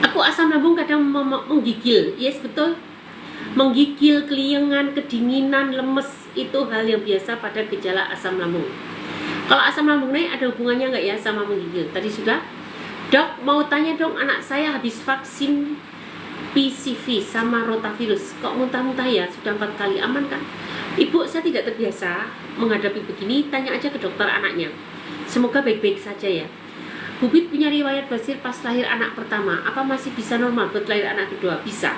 Aku asam lambung kadang menggigil. Yes, betul. Menggigil, keliengan, kedinginan, lemes itu hal yang biasa pada gejala asam lambung. Kalau asam lambung naik ada hubungannya nggak ya sama menggigil? Tadi sudah. Dok, mau tanya dong, anak saya habis vaksin PCV sama rotavirus. Kok muntah-muntah ya? Sudah 4 kali, aman kan? Ibu, saya tidak terbiasa menghadapi begini. Tanya aja ke dokter anaknya. Semoga baik-baik saja ya. Bubit punya riwayat basir pas lahir anak pertama. Apa masih bisa normal buat lahir anak kedua? Bisa.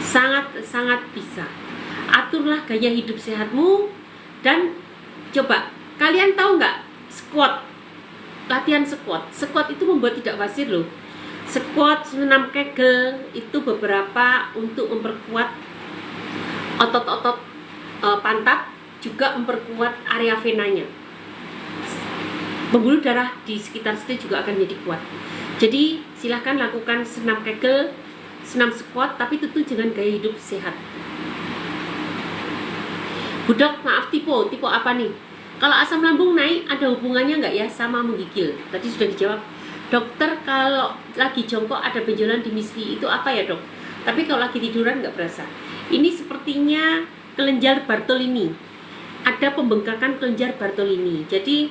Sangat-sangat bisa. Aturlah gaya hidup sehatmu dan coba. Kalian tahu nggak squat? Latihan squat. Squat itu membuat tidak basir loh. Squat, senam kegel itu beberapa untuk memperkuat otot-otot pantat, juga memperkuat area venanya. Pembuluh darah di sekitar situ juga akan menjadi kuat. Jadi silahkan lakukan senam kegel, senam squat, tapi tentu dengan gaya hidup sehat. Budok, maaf tipe apa nih? Kalau asam lambung naik ada hubungannya nggak ya sama menggigil? Tadi sudah dijawab. Dokter, kalau lagi jongkok ada benjolan di misfi, itu apa ya dok? Tapi kalau lagi tiduran nggak berasa. Ini sepertinya kelenjar Bartolini. Ada pembengkakan kelenjar Bartolini. Jadi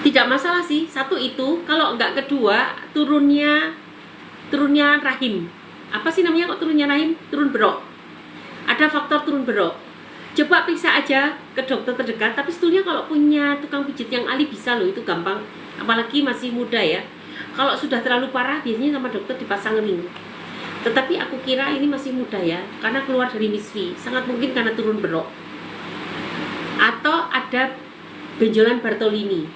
tidak masalah sih. Satu itu, kalau nggak kedua turunnya rahim. Apa sih namanya kok turunnya rahim? Turun berok. Ada faktor turun berok. Coba periksa aja ke dokter terdekat. Tapi sebetulnya kalau punya tukang pijit yang ahli bisa loh, itu gampang. Apalagi masih muda ya. Kalau sudah terlalu parah biasanya sama dokter dipasang ring. Tetapi aku kira ini masih muda ya, karena keluar dari misfi. Sangat mungkin karena turun berok. Atau ada benjolan Bartolini.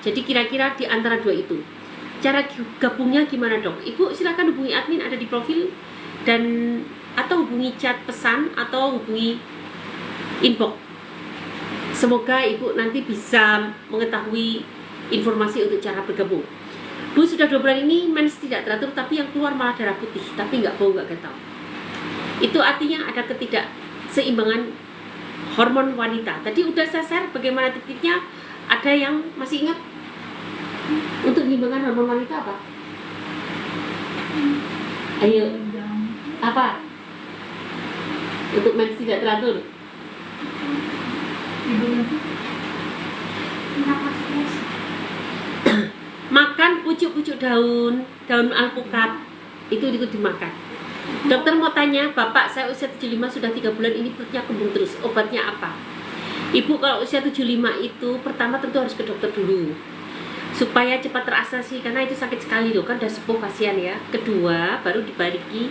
Jadi kira-kira di antara dua itu. Cara gabungnya gimana dok? Ibu silakan hubungi admin ada di profil, dan atau hubungi chat pesan atau hubungi inbox. Semoga ibu nanti bisa mengetahui informasi untuk cara bergabung. Bu, sudah 2 bulan ini mens tidak teratur, tapi yang keluar malah darah putih, tapi nggak bau, nggak gatal. Itu artinya ada ketidakseimbangan hormon wanita. Tadi udah saya share bagaimana titiknya. Ada yang masih ingat? Untuk menyeimbangkan hormon wanita apa? Ayo, apa? Untuk mens tidak teratur. Makan pucuk-pucuk daun alpukat, itu dimakan. Dokter mau tanya, bapak saya usia 75 sudah 3 bulan ini perutnya kembung terus, obatnya apa? Ibu kalau usia 75 itu pertama tentu harus ke dokter dulu supaya cepat teratasi, karena itu sakit sekali loh, kan udah sepuh pasien ya. Kedua baru dibarengi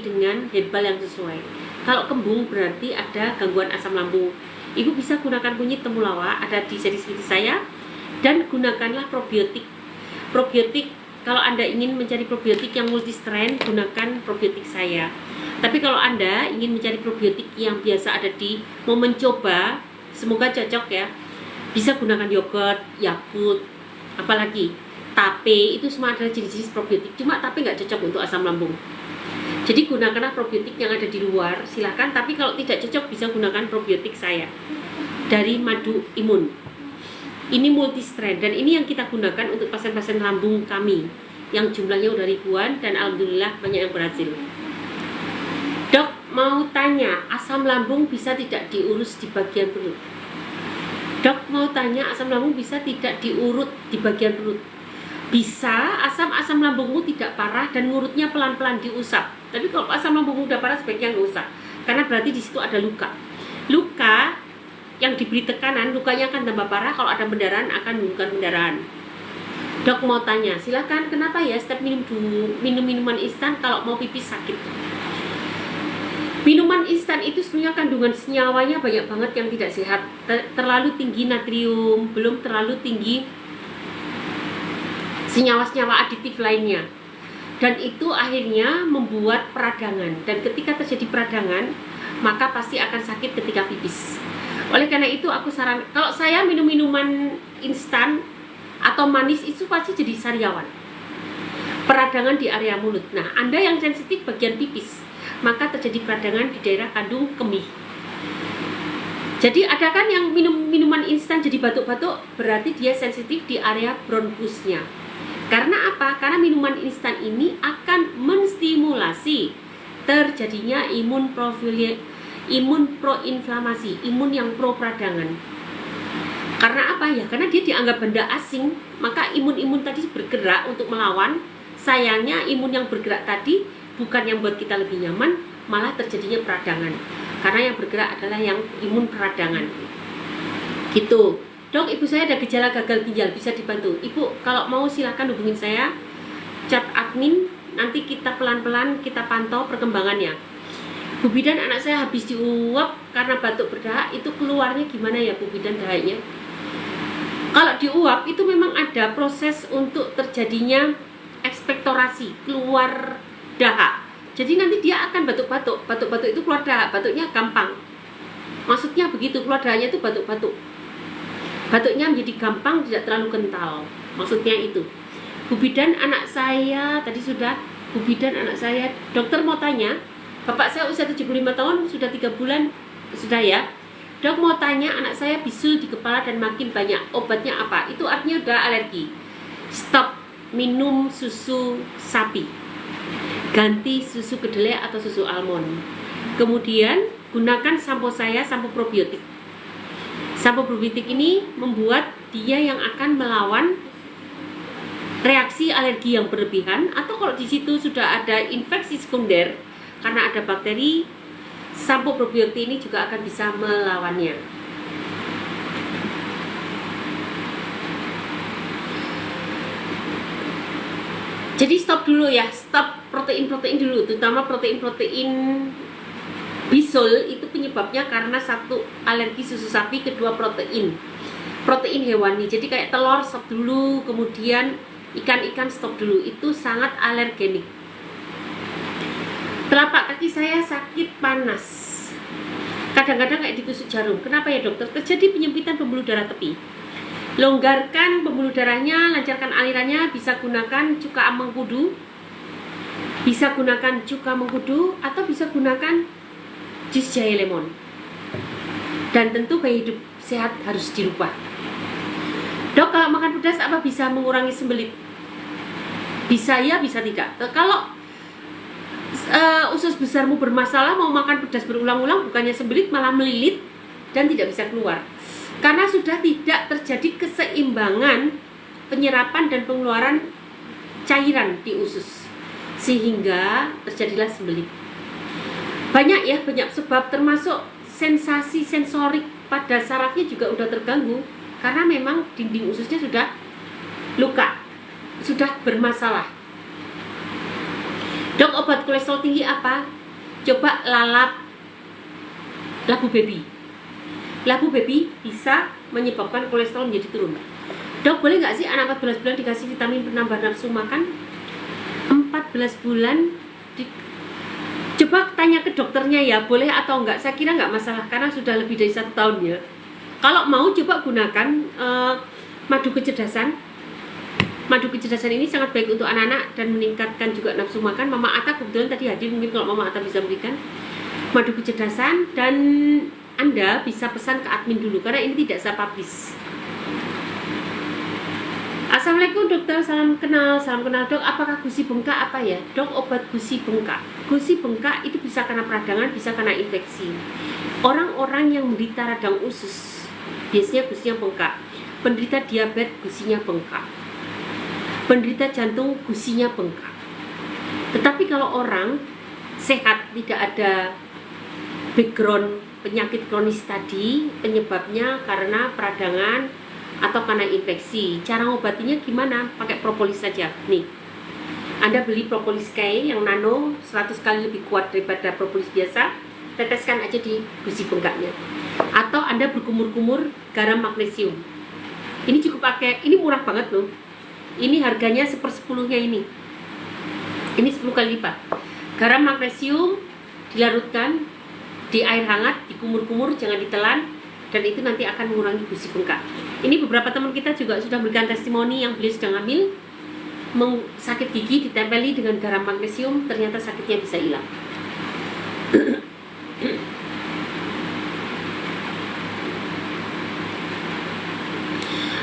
dengan herbal yang sesuai. Kalau kembung berarti ada gangguan asam lambung. Ibu bisa gunakan kunyit temulawak, ada di seri seperti saya, Dan gunakanlah probiotik. Probiotik, kalau Anda ingin mencari probiotik yang multi strain, gunakan probiotik saya. Tapi kalau Anda ingin mencari probiotik yang biasa ada mau mencoba, semoga cocok ya. Bisa gunakan yogurt, Yakult, apalagi tape, itu semua adalah jenis-jenis probiotik. Cuma tape nggak cocok untuk asam lambung. Jadi gunakanlah probiotik yang ada di luar, silakan. Tapi kalau tidak cocok bisa gunakan probiotik saya dari Madu Imun. Ini multi strain dan ini yang kita gunakan untuk pasien-pasien lambung kami yang jumlahnya udah ribuan dan alhamdulillah banyak yang berhasil. Dok, mau tanya, asam lambung bisa tidak diurus di bagian perut? Dok, mau tanya, asam lambung bisa tidak diurut di bagian perut? Bisa, asam lambungmu tidak parah dan ngurutnya pelan-pelan diusap. Tapi kalau asam lambungmu udah parah sebaiknya nggak usah, karena berarti di situ ada luka. Luka yang diberi tekanan, lukanya akan tambah parah. Kalau ada pendarahan akan menimbulkan pendarahan. Dok mau tanya, silakan. Kenapa ya setiap minum minuman instan kalau mau pipis sakit? Minuman instan itu sebenarnya kandungan senyawanya banyak banget yang tidak sehat. Terlalu tinggi natrium, belum terlalu tinggi senyawa-senyawa aditif lainnya. Dan itu akhirnya membuat peradangan. Dan ketika terjadi peradangan, maka pasti akan sakit ketika pipis. Oleh karena itu aku saran, kalau saya minum minuman instan atau manis itu pasti jadi sariawan, peradangan di area mulut. Nah, Anda yang sensitif bagian pipis, maka terjadi peradangan di daerah kandung kemih. Jadi ada kan yang minum minuman instan jadi batuk-batuk, berarti dia sensitif di area bronkusnya. Karena apa? Karena minuman instan ini akan menstimulasi terjadinya imun proinflamasi, imun yang pro peradangan. Karena apa ya? Karena dia dianggap benda asing, maka imun-imun tadi bergerak untuk melawan. Sayangnya imun yang bergerak tadi bukan yang buat kita lebih nyaman, malah terjadinya peradangan. Karena yang bergerak adalah yang imun peradangan. Gitu. Dok, ibu saya ada gejala gagal ginjal, bisa dibantu? Ibu, kalau mau silakan hubungin saya, chat admin, nanti kita pelan-pelan kita pantau perkembangannya. Bu Bidan, anak saya habis diuap karena batuk berdahak, itu keluarnya gimana ya Bu Bidan dahaknya? Kalau diuap itu memang ada proses untuk terjadinya ekspektorasi, keluar dahak. Jadi nanti dia akan batuk-batuk. Batuk-batuk itu keluar dahak, batuknya gampang. Maksudnya begitu, keluar dahaknya itu batuk-batuk. Batuknya menjadi gampang, tidak terlalu kental. Maksudnya itu. Bu Bidan, anak saya, tadi sudah. Bu Bidan, anak saya, dokter mau tanya, bapak saya usia 75 tahun, sudah 3 bulan, sudah ya. Dok mau tanya, anak saya bisul di kepala dan makin banyak, obatnya apa? Itu artinya udah alergi. Stop minum susu sapi, ganti susu kedelai atau susu almond. Kemudian gunakan sampo saya, sampo probiotik. Sampo probiotik ini membuat dia yang akan melawan reaksi alergi yang berlebihan, atau kalau di situ sudah ada infeksi sekunder karena ada bakteri, sampo probiotik ini juga akan bisa melawannya. Jadi stop dulu ya, stop protein-protein dulu, terutama protein-protein bisul. Itu penyebabnya karena satu, alergi susu sapi, kedua protein hewani. Jadi kayak telur stop dulu, kemudian ikan-ikan stop dulu, itu sangat alergenik. Telapak kaki saya sakit panas, kadang-kadang kayak ditusuk jarum. Kenapa ya dokter? Terjadi penyempitan pembuluh darah tepi. Longgarkan pembuluh darahnya, lancarkan alirannya. Bisa gunakan cuka mengkudu, bisa gunakan cuka mengkudu, atau bisa gunakan jus jahe lemon. Dan tentu gaya hidup sehat harus dirubah. Dok, kalau makan pedas apa bisa mengurangi sembelit? Bisa ya, bisa tidak. Kalau usus besarmu bermasalah, mau makan pedas berulang-ulang, bukannya sembelit malah melilit dan tidak bisa keluar. Karena sudah tidak terjadi keseimbangan penyerapan dan pengeluaran cairan di usus, sehingga terjadilah sembelit. Banyak sebab, termasuk sensasi sensorik pada sarafnya juga udah terganggu karena memang dinding ususnya sudah luka, sudah bermasalah. Dok, obat kolesterol tinggi apa? Coba labu baby. Labu baby bisa menyebabkan kolesterol menjadi turun. Dok, boleh nggak sih anak 14 bulan dikasih vitamin penambah nafsu makan? 14 bulan coba tanya ke dokternya ya, boleh atau enggak. Saya kira nggak masalah karena sudah lebih dari 1 tahun ya. Kalau mau coba gunakan madu kecerdasan. Madu kecerdasan ini sangat baik untuk anak-anak dan meningkatkan juga nafsu makan. Mama Ata kebetulan tadi hadir, mungkin kalau Mama Ata bisa berikan madu kecerdasan. Dan Anda bisa pesan ke admin dulu karena ini tidak saya publish. Assalamualaikum dokter, salam kenal dok. Apakah gusi bengkak apa ya dok? Obat gusi bengkak itu bisa karena peradangan, bisa karena infeksi. Orang-orang yang menderita radang usus biasanya gusinya bengkak. Penderita diabetes gusinya bengkak. Penderita jantung gusinya bengkak. Tetapi kalau orang sehat, tidak ada background penyakit kronis tadi, penyebabnya karena peradangan atau karena infeksi, cara ngobatinya gimana? Pakai propolis saja. Nih, Anda beli propolis K yang nano 100 kali lebih kuat daripada propolis biasa, teteskan aja di gusi bengkaknya. Atau Anda berkumur-kumur garam magnesium. Ini cukup pakai, ini murah banget loh. Ini harganya 1/10-nya ini 10 kali lipat. Garam magnesium dilarutkan di air hangat, dikumur-kumur, jangan ditelan, dan itu nanti akan mengurangi gusi bengkak. Ini beberapa teman kita juga sudah berikan testimoni yang beliau sedang hamil, sakit gigi ditempeli dengan garam magnesium, ternyata sakitnya bisa hilang.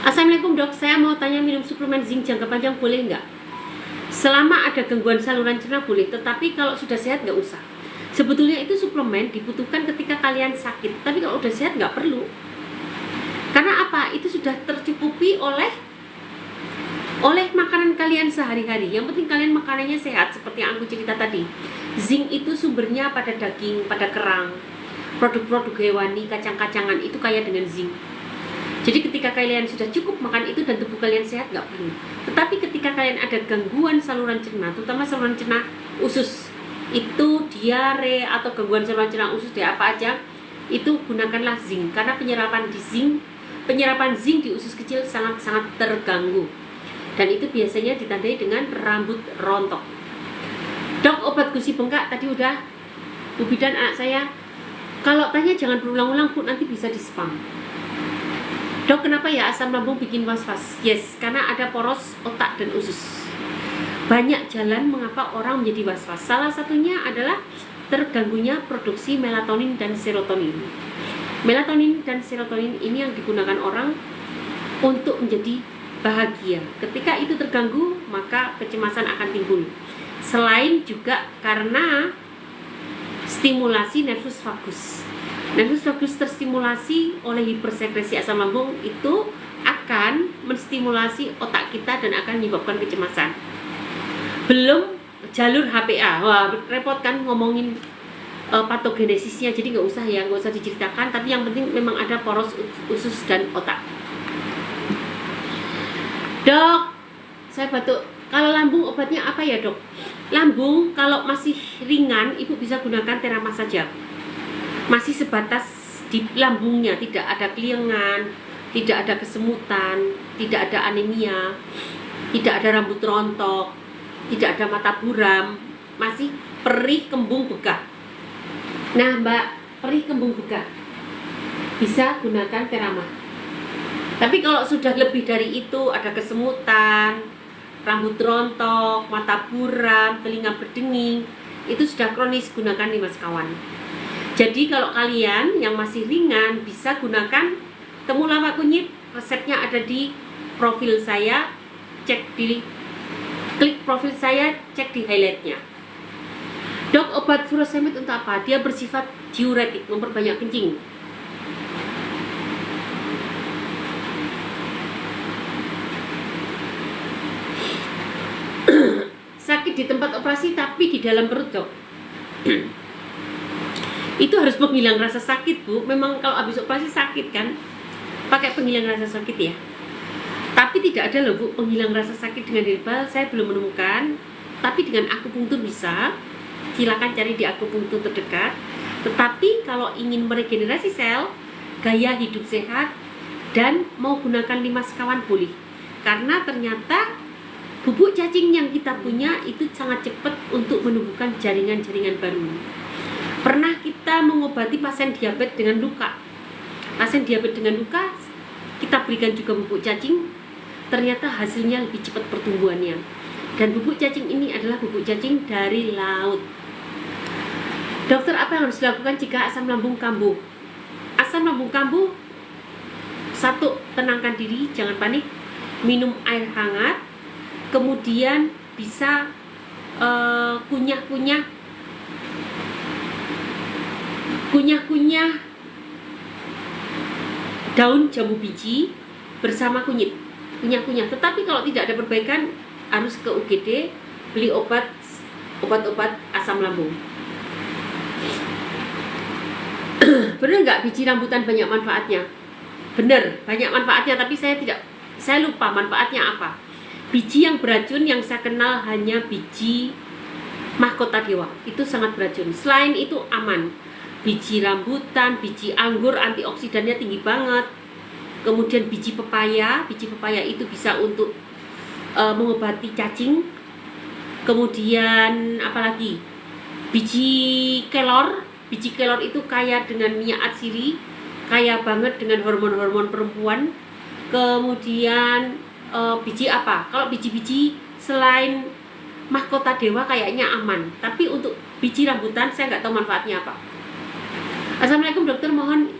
Assalamualaikum dok, saya mau tanya minum suplemen zinc jangka panjang boleh nggak? Selama ada gangguan saluran cerna boleh, tetapi kalau sudah sehat nggak usah. Sebetulnya itu suplemen dibutuhkan ketika kalian sakit, tapi kalau udah sehat nggak perlu. Karena apa? Itu sudah tercukupi oleh makanan kalian sehari-hari. Yang penting kalian makanannya sehat, seperti yang aku cerita tadi. Zinc itu sumbernya pada daging, pada kerang, produk-produk hewani, kacang-kacangan itu kaya dengan zinc. Jadi ketika kalian sudah cukup makan itu dan tubuh kalian sehat, nggak perlu. Tetapi ketika kalian ada gangguan saluran cerna, terutama saluran cerna usus, itu diare atau gangguan saluran cerna usus di apa aja, itu gunakanlah zinc. Karena penyerapan zinc di usus kecil sangat-sangat terganggu. Dan itu biasanya ditandai dengan rambut rontok. Dok, obat gusi bengkak tadi udah. Bu Bidan anak saya, kalau tanya jangan berulang-ulang Bu, nanti bisa di spam. Dok, kenapa ya asam lambung bikin was-was? Yes, karena ada poros otak dan usus. Banyak jalan mengapa orang menjadi was-was. Salah satunya adalah terganggunya produksi melatonin dan serotonin. Melatonin dan serotonin ini yang digunakan orang untuk menjadi bahagia. Ketika itu terganggu, maka kecemasan akan timbul. Selain juga karena stimulasi nervus vagus. Nervus vagus terstimulasi oleh hipersekresi asam lambung, itu akan menstimulasi otak kita dan akan menyebabkan kecemasan. Belum jalur HPA. Wah, repot kan ngomongin patogenesisnya, jadi nggak usah diceritakan. Tapi yang penting memang ada poros usus dan otak. Dok, saya batuk. Kalau lambung obatnya apa ya dok? Lambung kalau masih ringan, ibu bisa gunakan teramas saja. Masih sebatas di lambungnya, tidak ada keliengan, tidak ada kesemutan, tidak ada anemia, tidak ada rambut rontok, tidak ada mata buram, masih perih kembung begah. Nah mbak, perih kembung begah bisa gunakan Terama. Tapi kalau sudah lebih dari itu, ada kesemutan, rambut rontok, mata buram, telinga berdenging, itu sudah kronis, gunakan Limas Kawan. Jadi kalau kalian yang masih ringan bisa gunakan temulawak kunyit, resepnya ada di profil saya, klik profil saya, cek di highlightnya. Dok, obat furosemid untuk apa? Dia bersifat diuretik, memperbanyak kencing. Sakit di tempat operasi tapi di dalam perut dok. Itu harus penghilang rasa sakit bu. Memang kalau habis operasi sakit kan, pakai penghilang rasa sakit ya. Tapi tidak ada loh bu penghilang rasa sakit dengan herbal, saya belum menemukan. Tapi dengan akupunktur bisa. Silakan cari di akupunktur terdekat. Tetapi kalau ingin meregenerasi sel, gaya hidup sehat, dan mau gunakan Limas Kawan boleh. Karena ternyata bubuk cacing yang kita punya itu sangat cepat untuk menumbuhkan jaringan-jaringan baru. Pernah kita mengobati pasien diabetes dengan luka. Pasien diabetes dengan luka, kita berikan juga bubuk cacing, ternyata hasilnya lebih cepat pertumbuhannya. Dan bubuk cacing ini adalah bubuk cacing dari laut. Dokter, apa yang harus dilakukan jika asam lambung kambuh? Asam lambung kambuh, 1, tenangkan diri, jangan panik, minum air hangat, kemudian bisa kunyah-kunyah daun jambu biji bersama kunyit, kunyah-kunyah. Tetapi kalau tidak ada perbaikan, harus ke UGD, beli obat-obat asam lambung. Benar nggak biji rambutan banyak manfaatnya? Benar, banyak manfaatnya, tapi saya lupa manfaatnya apa. Biji yang beracun yang saya kenal hanya biji mahkota dewa, itu sangat beracun. Selain itu aman. Biji rambutan, biji anggur, antioksidannya tinggi banget. Kemudian biji pepaya itu bisa untuk mengobati cacing. Kemudian apalagi? Biji kelor itu kaya dengan minyak atsiri, kaya banget dengan hormon-hormon perempuan. Kemudian biji apa? Kalau biji-biji selain mahkota dewa kayaknya aman, tapi untuk biji rambutan saya nggak tahu manfaatnya apa. Assalamualaikum dokter, mohon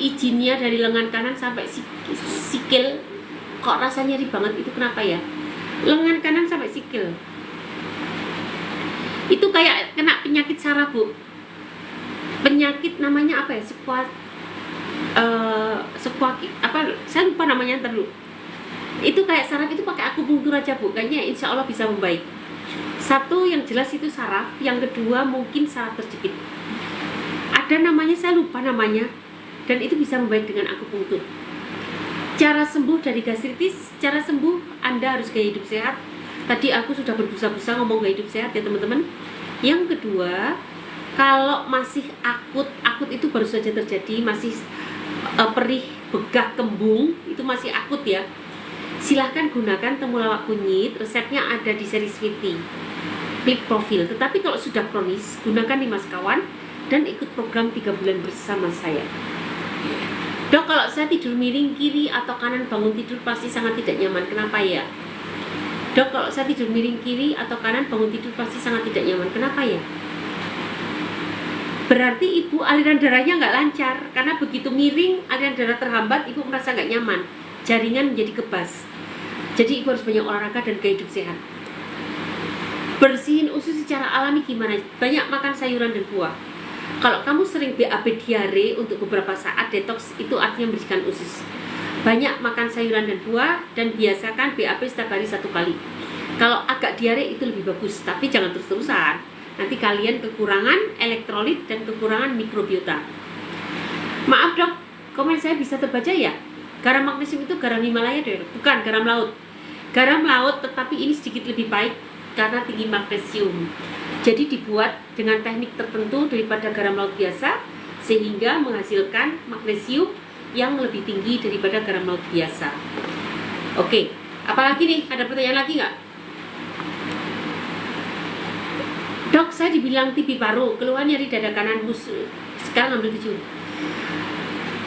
izinnya dari lengan kanan sampai sikil. Kok rasanya nyeri banget, itu kenapa ya? Lengan kanan sampai sikil itu kayak kena penyakit saraf, Bu. Penyakit namanya apa ya? Apa? Saya lupa namanya, ntar dulu. Itu kayak saraf, itu pakai akupunktur aja, Bu. Kayaknya insya Allah bisa membaik. 1 yang jelas itu saraf, yang kedua mungkin saraf terjepit. Ada namanya, saya lupa namanya, dan itu bisa membaik dengan akupunktur. Cara sembuh dari gastritis, cara sembuh Anda harus gaya hidup sehat. Tadi aku sudah berbusa-busa ngomong gaya hidup sehat ya teman-teman. Yang kedua, kalau masih akut itu baru saja terjadi, masih perih, begah, kembung, itu masih akut ya. Silahkan gunakan temulawak kunyit, resepnya ada di seri Sweety. Klik profil. Tetapi kalau sudah kronis, gunakan 5 sekawan dan ikut program 3 bulan bersama saya. Dok, kalau saya tidur miring kiri atau kanan bangun tidur pasti sangat tidak nyaman. Kenapa ya? Dok, kalau saya tidur miring kiri atau kanan bangun tidur pasti sangat tidak nyaman. Kenapa ya? Berarti ibu aliran darahnya nggak lancar. Karena begitu miring, aliran darah terhambat, ibu merasa nggak nyaman. Jaringan menjadi kebas. Jadi ibu harus banyak olahraga dan gaya hidup sehat. Bersihin usus secara alami gimana? Banyak makan sayuran dan buah. Kalau kamu sering BAB diare untuk beberapa saat, detox itu artinya membersihkan usus. Banyak makan sayuran dan buah, dan biasakan BAB setiap hari 1 kali. Kalau agak diare itu lebih bagus, tapi jangan terus-terusan. Nanti kalian kekurangan elektrolit dan kekurangan mikrobiota. Maaf dok, komen saya bisa terbaca ya? Garam magnesium itu garam Himalaya deh, bukan garam laut. Garam laut, tetapi ini sedikit lebih baik karena tinggi magnesium. Jadi dibuat dengan teknik tertentu daripada garam laut biasa, sehingga menghasilkan magnesium yang lebih tinggi daripada garam laut biasa. Oke, apalagi nih? Ada pertanyaan lagi nggak? Dok, saya dibilang TB paru, keluhan nyeri dada kanan sekarang ambil 7.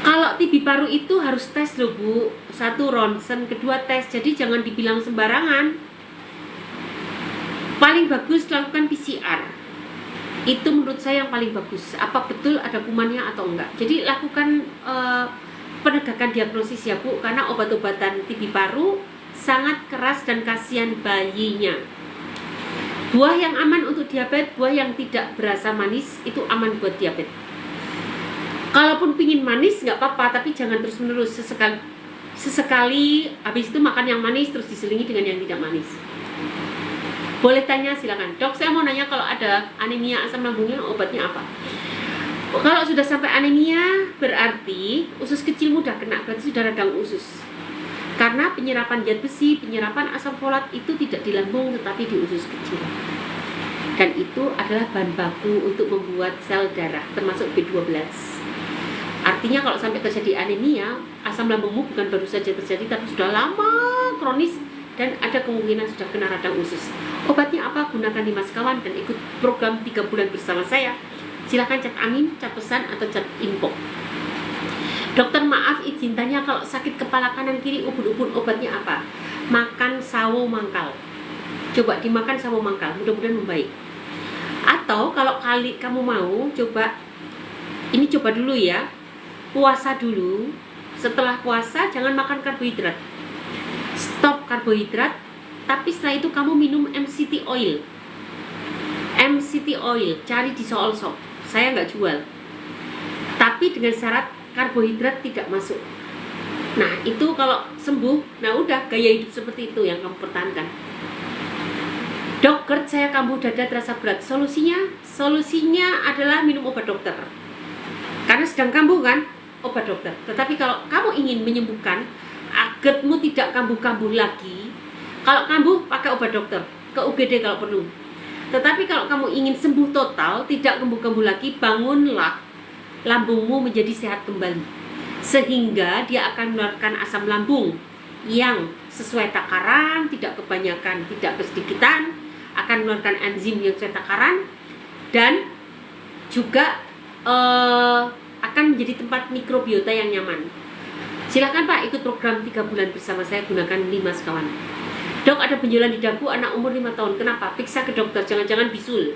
Kalau TB paru itu harus tes loh Bu. 1 ronsen, kedua tes, jadi jangan dibilang sembarangan. Paling bagus lakukan PCR. Itu menurut saya yang paling bagus. Apa betul ada kumannya atau enggak. Jadi lakukan penegakan diagnosis ya Bu, karena obat-obatan TB paru sangat keras dan kasihan bayinya. Buah yang aman untuk diabetes, buah yang tidak berasa manis itu aman buat diabetes. Kalaupun pingin manis nggak apa-apa, tapi jangan terus-menerus. Sesekali habis itu makan yang manis terus diselingi dengan yang tidak manis. Boleh tanya, silakan. Dok, saya mau nanya kalau ada anemia asam lambungnya obatnya apa? Kalau sudah sampai anemia berarti usus kecil mudah kena, berarti sudah radang usus. Karena penyerapan zat besi, penyerapan asam folat itu tidak di lambung tetapi di usus kecil. Dan itu adalah bahan baku untuk membuat sel darah termasuk B12. Artinya kalau sampai terjadi anemia, asam lambungmu bukan baru saja terjadi, tapi sudah lama, kronis, dan ada kemungkinan sudah kena radang usus. Obatnya apa? Gunakan 5 sekawan dan ikut program 3 bulan bersama saya. Silahkan chat Amin, chat pesan, atau chat info. Dokter, maaf izin tanya, kalau sakit kepala kanan kiri ubun-ubun obatnya apa? Makan sawo mangkal. Coba dimakan sawo mangkal, mudah-mudahan membaik. Atau kalau kamu mau coba, ini coba dulu ya, puasa dulu. Setelah puasa jangan makan karbohidrat, stop karbohidrat. Tapi setelah itu kamu minum MCT oil. MCT oil cari di Soul Shop, saya nggak jual, tapi dengan syarat karbohidrat tidak masuk. Nah itu kalau sembuh, nah udah gaya hidup seperti itu yang kamu pertahankan. Dok, GERD saya kambuh dada terasa berat. Solusinya adalah minum obat dokter. Karena sedang kambuh kan, obat dokter. Tetapi kalau kamu ingin menyembuhkan, GERD-mu tidak kambuh-kambuh lagi, kalau kambuh pakai obat dokter, ke UGD kalau perlu. Tetapi kalau kamu ingin sembuh total, tidak kambuh-kambuh lagi, bangunlah lambungmu menjadi sehat kembali, sehingga dia akan mengeluarkan asam lambung yang sesuai takaran, tidak kebanyakan, tidak kesedikitan, akan mengeluarkan enzim yang sesuai takaran, dan juga akan menjadi tempat mikrobiota yang nyaman. Silakan Pak ikut program 3 bulan bersama saya, gunakan 5 sekawan. Dok, ada benjolan di dagu, anak umur 5 tahun, kenapa? Periksa ke dokter, jangan-jangan bisul.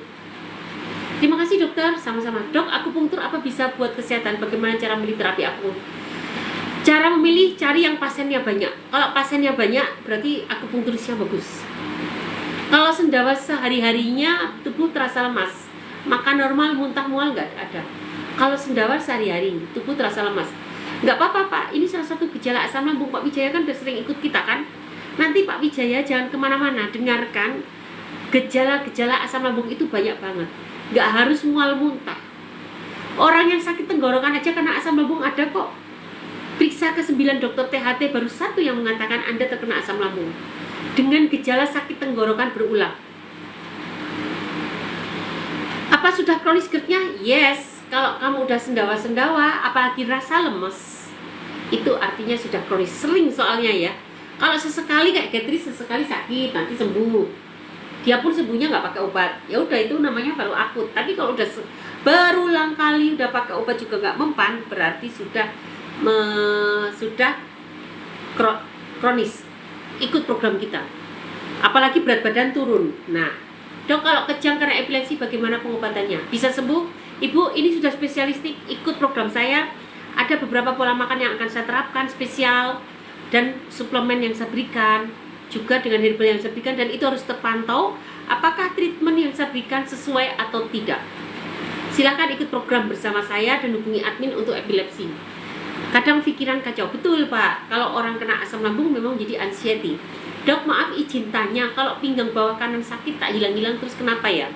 Terima kasih dokter, sama-sama. Dok, akupunktur apa bisa buat kesehatan? Bagaimana cara memilih terapi aku? Cara memilih, cari yang pasiennya banyak. Kalau pasiennya banyak, berarti akupunkturisnya bagus. Kalau sendawa sehari-harinya, tubuh terasa lemas. Makan normal, muntah mual nggak ada. Kalau sendawa sehari-hari, tubuh terasa lemas. Nggak apa-apa Pak, ini salah satu gejala asam lambung. Pak Wijaya kan udah sering ikut kita kan. Nanti Pak Wijaya jangan kemana-mana, dengarkan. Gejala-gejala asam lambung itu banyak banget. Nggak harus mual muntah. Orang yang sakit tenggorokan aja karena asam lambung ada kok. Periksa ke 9 dokter THT, baru 1 yang mengatakan Anda terkena asam lambung dengan gejala sakit tenggorokan berulang. Apa sudah kronis GERD-nya? Yes. Kalau kamu udah sendawa-sendawa, apalagi rasa lemes, itu artinya sudah kronis. Sering soalnya ya. Kalau sesekali kayak Gayatri, sesekali sakit, nanti sembuh. Dia pun sembuhnya nggak pakai obat, ya udah itu namanya baru akut. Tapi kalau udah berulang kali udah pakai obat juga nggak mempan, berarti sudah kronis. Ikut program kita, apalagi berat badan turun. Nah dok, kalau kejang karena epilepsi bagaimana pengobatannya? Bisa sembuh? Ibu, ini sudah spesialistik, ikut program saya. Ada beberapa pola makan yang akan saya terapkan spesial, dan suplemen yang saya berikan juga dengan herbal yang saya berikan, dan itu harus terpantau apakah treatment yang saya berikan sesuai atau tidak. Silakan ikut program bersama saya dan hubungi admin untuk epilepsi. Kadang pikiran kacau, betul Pak, kalau orang kena asam lambung memang jadi anxiety. Dok, maaf izin tanya, kalau pinggang bawah kanan sakit tak hilang-hilang terus kenapa ya?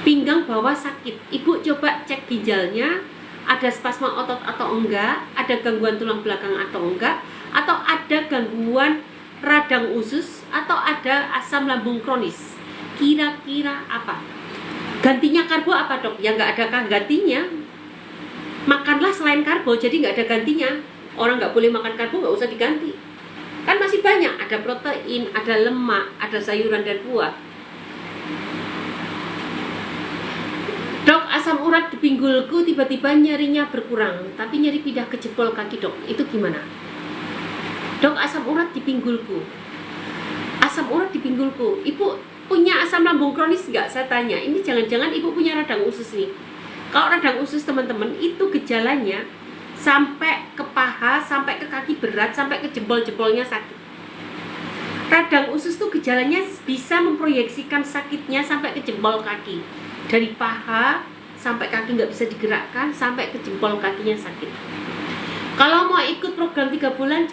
Pinggang bawah sakit, ibu coba cek ginjalnya, ada spasma otot atau enggak, ada gangguan tulang belakang atau enggak, atau ada gangguan radang usus, atau ada asam lambung kronis. Kira-kira apa? Gantinya karbo apa dok? Ya nggak ada gantinya. Makanlah selain karbo, jadi nggak ada gantinya. Orang nggak boleh makan karbo, nggak usah diganti. Kan masih banyak, ada protein, ada lemak, ada sayuran dan buah. Dok, asam urat di pinggulku tiba-tiba nyerinya berkurang, tapi nyeri pindah ke jempol kaki dok, itu gimana? Dok, asam urat di pinggulku. Asam urat di pinggulku. Ibu punya asam lambung kronis nggak? Saya tanya. Ini jangan-jangan ibu punya radang usus nih. Kalau radang usus teman-teman, itu gejalanya sampai ke paha, sampai ke kaki berat, sampai ke jempol-jempolnya sakit. Radang usus tuh gejalanya bisa memproyeksikan sakitnya sampai ke jempol kaki. Dari paha sampai kaki nggak bisa digerakkan, sampai ke jempol kakinya sakit. Kalau mau ikut program 3 bulan,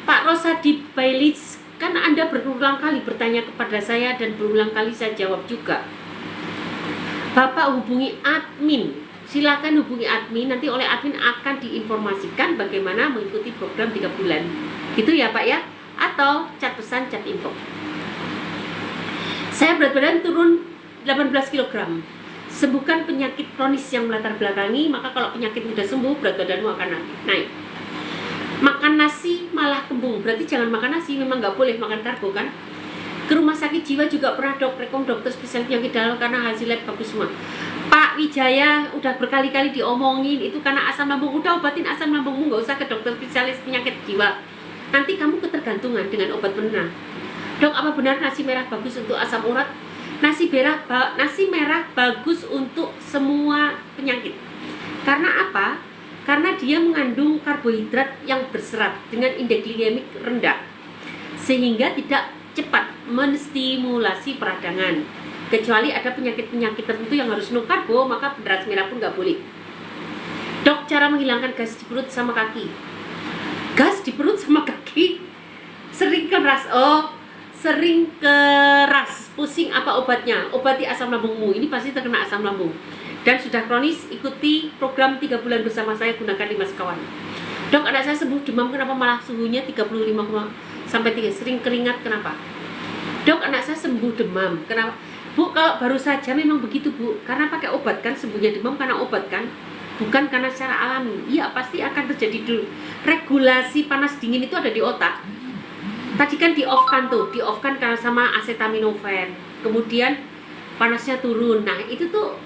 Pak Rosadi Bailis, kan Anda berulang kali bertanya kepada saya dan berulang kali saya jawab juga. Bapak hubungi admin, silakan hubungi admin, nanti oleh admin akan diinformasikan bagaimana mengikuti program 3 bulan. Gitu ya Pak ya? Atau chat pesan, chat info. Saya berat badan turun 18 kg. sembuhkan penyakit kronis yang melatar belakangi, maka kalau penyakit sudah sembuh, berat badanmu akan naik. Makan nasi malah kembung, berarti jangan makan nasi, memang nggak boleh makan karbo kan. Ke rumah sakit jiwa juga pernah rekom dokter spesial penyakit dalam karena hasil lab bagus semua. Pak Wijaya udah berkali-kali diomongin, itu karena asam lambung, udah obatin asam lambungmu, nggak usah ke dokter spesialis penyakit jiwa. Nanti kamu ketergantungan dengan obat penenang. Dok, apa benar nasi merah bagus untuk asam urat? Nasi merah bagus untuk semua penyakit. Karena apa? Karena dia mengandung karbohidrat yang berserat dengan indeks glikemik rendah, sehingga tidak cepat menstimulasi peradangan. Kecuali ada penyakit-penyakit tertentu yang harus no karbo, maka beras merah pun nggak boleh. Dok, cara menghilangkan gas di perut sama kaki. Gas di perut sama kaki sering keras. Sering keras, pusing, apa obatnya? Obati asam lambungmu. Ini pasti terkena asam lambung. Dan sudah kronis, ikuti program 3 bulan bersama saya, gunakan 5 sekawan. Dok, anak saya sembuh demam, kenapa malah suhunya 35 sampai 3, sering keringat, kenapa? Dok, anak saya sembuh demam, kenapa? Bu, kalau baru saja memang begitu Bu, karena pakai obat kan, sembuhnya demam karena obat kan, bukan karena secara alami. Iya, pasti akan terjadi dulu. Regulasi panas dingin itu ada di otak. Tadi kan di-off-kan karena sama acetaminophen, kemudian panasnya turun. Nah, itu tuh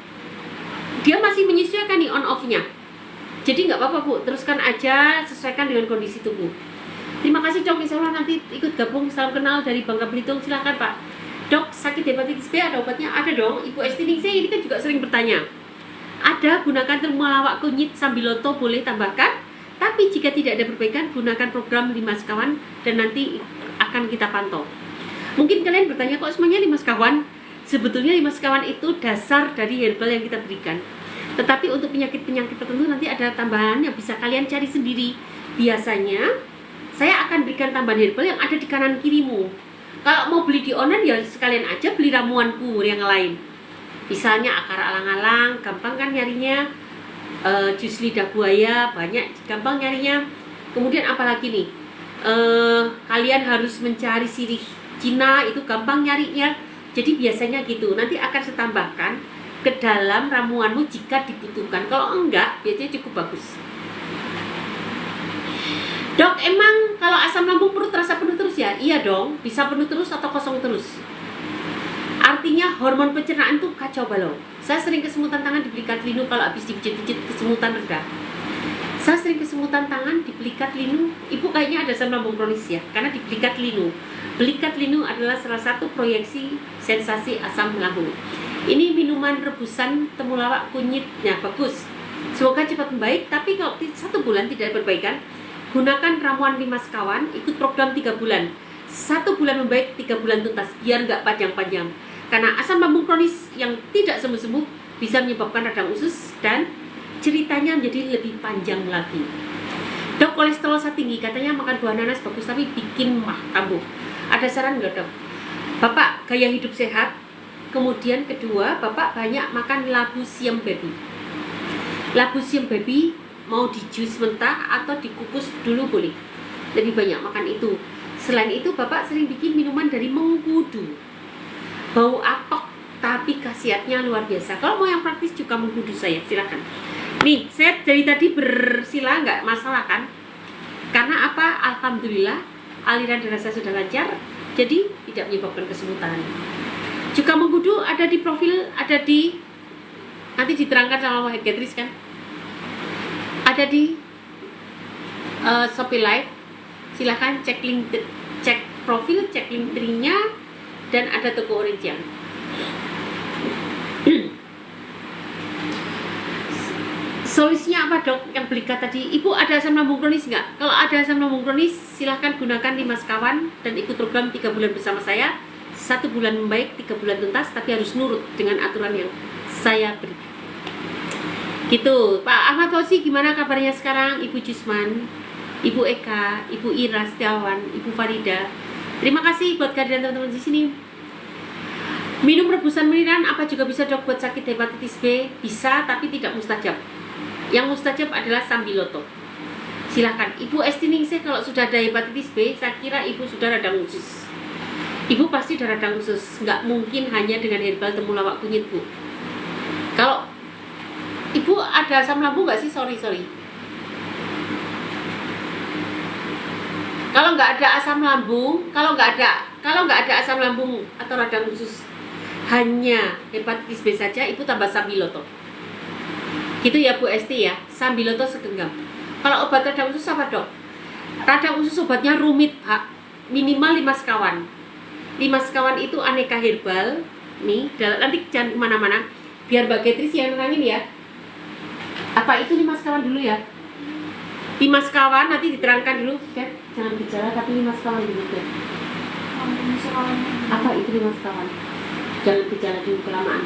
dia masih menyesuaikan nih on-off-nya. Jadi nggak apa-apa Bu, teruskan aja, sesuaikan dengan kondisi tubuh. Terima kasih Dok, insya Allah nanti ikut gabung. Salam kenal dari Bangka Belitung, silahkan Pak. Dok, sakit hepatitis B ada obatnya? Ada dong. Ibu Estiningsih ini kan juga sering bertanya. Ada, gunakan temulawak kunyit sambiloto, boleh tambahkan. Tapi jika tidak ada perbaikan, gunakan program 5 sekawan dan nanti akan kita pantau. Mungkin kalian bertanya, kok semuanya 5 sekawan? Sebetulnya 5 sekawan itu dasar dari herbal yang kita berikan. Tetapi untuk penyakit-penyakit tertentu nanti ada tambahan yang bisa kalian cari sendiri. Biasanya saya akan berikan tambahan herbal yang ada di kanan kirimu. Kalau mau beli di online ya sekalian aja beli ramuanku yang lain. Misalnya akar alang-alang, gampang kan nyarinya. Jus lidah buaya, banyak, gampang nyarinya. Kemudian apalagi nih? Kalian harus mencari sirih Cina, itu gampang nyarinya. Jadi biasanya gitu, nanti akan saya tambahkan ke dalam ramuanmu jika dibutuhkan. Kalau enggak, biasanya cukup bagus. Dok, emang kalau asam lambung perut terasa penuh terus ya? Iya dong, bisa penuh terus atau kosong terus. Artinya hormon pencernaan tuh kacau balau. Saya sering kesemutan tangan di belikat linu kalau habis dipijit-pijit kesemutan reda. Saya sering kesemutan tangan di belikat linu. Ibu kayaknya ada asam lambung kronis ya, karena di belikat linu. Belikat linu adalah salah satu proyeksi sensasi asam lambung. Ini minuman rebusan temulawak kunyitnya bagus. Semoga cepat membaik, tapi kalau 1 bulan tidak ada perbaikan, gunakan ramuan 5 sekawan, ikut program 3 bulan. 1 bulan membaik, 3 bulan tuntas, biar nggak panjang-panjang. Karena asam lambung kronis yang tidak sembuh-sembuh bisa menyebabkan radang usus dan ceritanya menjadi lebih panjang lagi. Dok, kolesterol saya tinggi, katanya makan buah nanas bagus tapi bikin mah kambuh. Ada saran nggak Dok? Bapak gaya hidup sehat, kemudian kedua Bapak banyak makan labu siam baby. Labu siam baby mau di jus mentah atau dikukus dulu boleh. Lebih banyak makan itu. Selain itu Bapak sering bikin minuman dari mengkudu. Bau atok tapi khasiatnya luar biasa. Kalau mau yang praktis juga mengkudu saya, silakan. Nih, saya dari tadi bersila nggak masalah kan? Karena apa? Alhamdulillah aliran darah saya sudah lancar, jadi tidak menyebabkan kesemutan. Juga mengkudu ada di profil, ada di nanti diterangkan sama Mbak Hetris kan? Ada di Shopee Live. Silahkan cek link, cek profil, cek link tree-nya, dan ada toko orange yang solusinya apa Dok? Yang belikat tadi, Ibu ada asam lambung kronis nggak? Kalau ada asam lambung kronis, silahkan gunakan 5 sekawan dan ikut program 3 bulan bersama saya. 1 bulan membaik, 3 bulan tuntas, tapi harus nurut dengan aturan yang saya berikan. Gitu. Pak Ahmad Fauzi, gimana kabarnya sekarang? Ibu Jusman, Ibu Eka, Ibu Ira Setiawan, Ibu Farida. Terima kasih buat kehadiran teman-teman di sini. Minum rebusan meniran apa juga bisa Dok buat sakit hepatitis B? Bisa, tapi tidak mustajab. Yang mustajab adalah sambiloto. Silahkan. Ibu Estiningsih kalau sudah ada hepatitis B, saya kira Ibu sudah radang usus. Ibu pasti sudah radang usus. Nggak mungkin hanya dengan herbal temulawak kunyit Bu. Kalau ibu ada asam lambung nggak sih? Sorry. Kalau nggak ada asam lambung, kalau nggak ada asam lambung atau radang usus, hanya hepatitis B saja, ibu tambah sambiloto. Gitu ya Bu Esti ya, sambiloto segenggam. Kalau obat radang usus apa dok? Radang usus obatnya rumit Pak, minimal 5 sekawan. 5 sekawan itu aneka herbal. Nih, nanti jangan kemana-mana, biar Mbak Getris yang nerangin ya. Apa itu 5 sekawan dulu ya? 5 sekawan nanti diterangkan dulu, kan? Jangan bicara tapi 5 sekawan dulu kan. Apa itu 5 sekawan? Jangan bicara dulu kelamaan.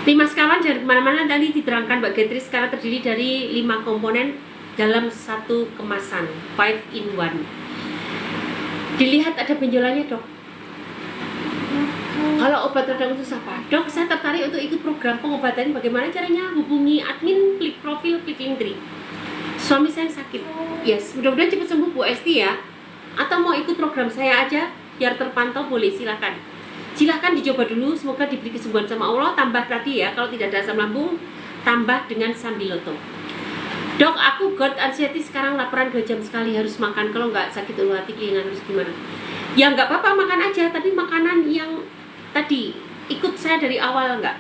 5 sekawan jangan kemana-mana, nanti diterangkan Mbak Getris karena terdiri dari 5 komponen dalam satu kemasan, 5 in 1. Dilihat ada benjolannya dok. Kalau obat radang usus apa? Dok, saya tertarik untuk ikut program pengobatan. Bagaimana caranya? Hubungi admin, klik profil, klik link tree. Suami saya sakit. Yes, mudah-mudahan cepat sembuh Bu Esti ya. Atau mau ikut program saya aja biar terpantau, boleh, silakan. Silakan dicoba dulu, semoga diberi kesembuhan sama Allah. Tambah tadi ya, kalau tidak ada asam lambung, tambah dengan sambiloto. Dok, aku GERD anxiety sekarang laparan 2 jam sekali, harus makan. Kalau nggak sakit ulu hati, kelingan, harus gimana? Ya nggak apa-apa, makan aja, tapi makanan yang tadi ikut saya dari awal nggak.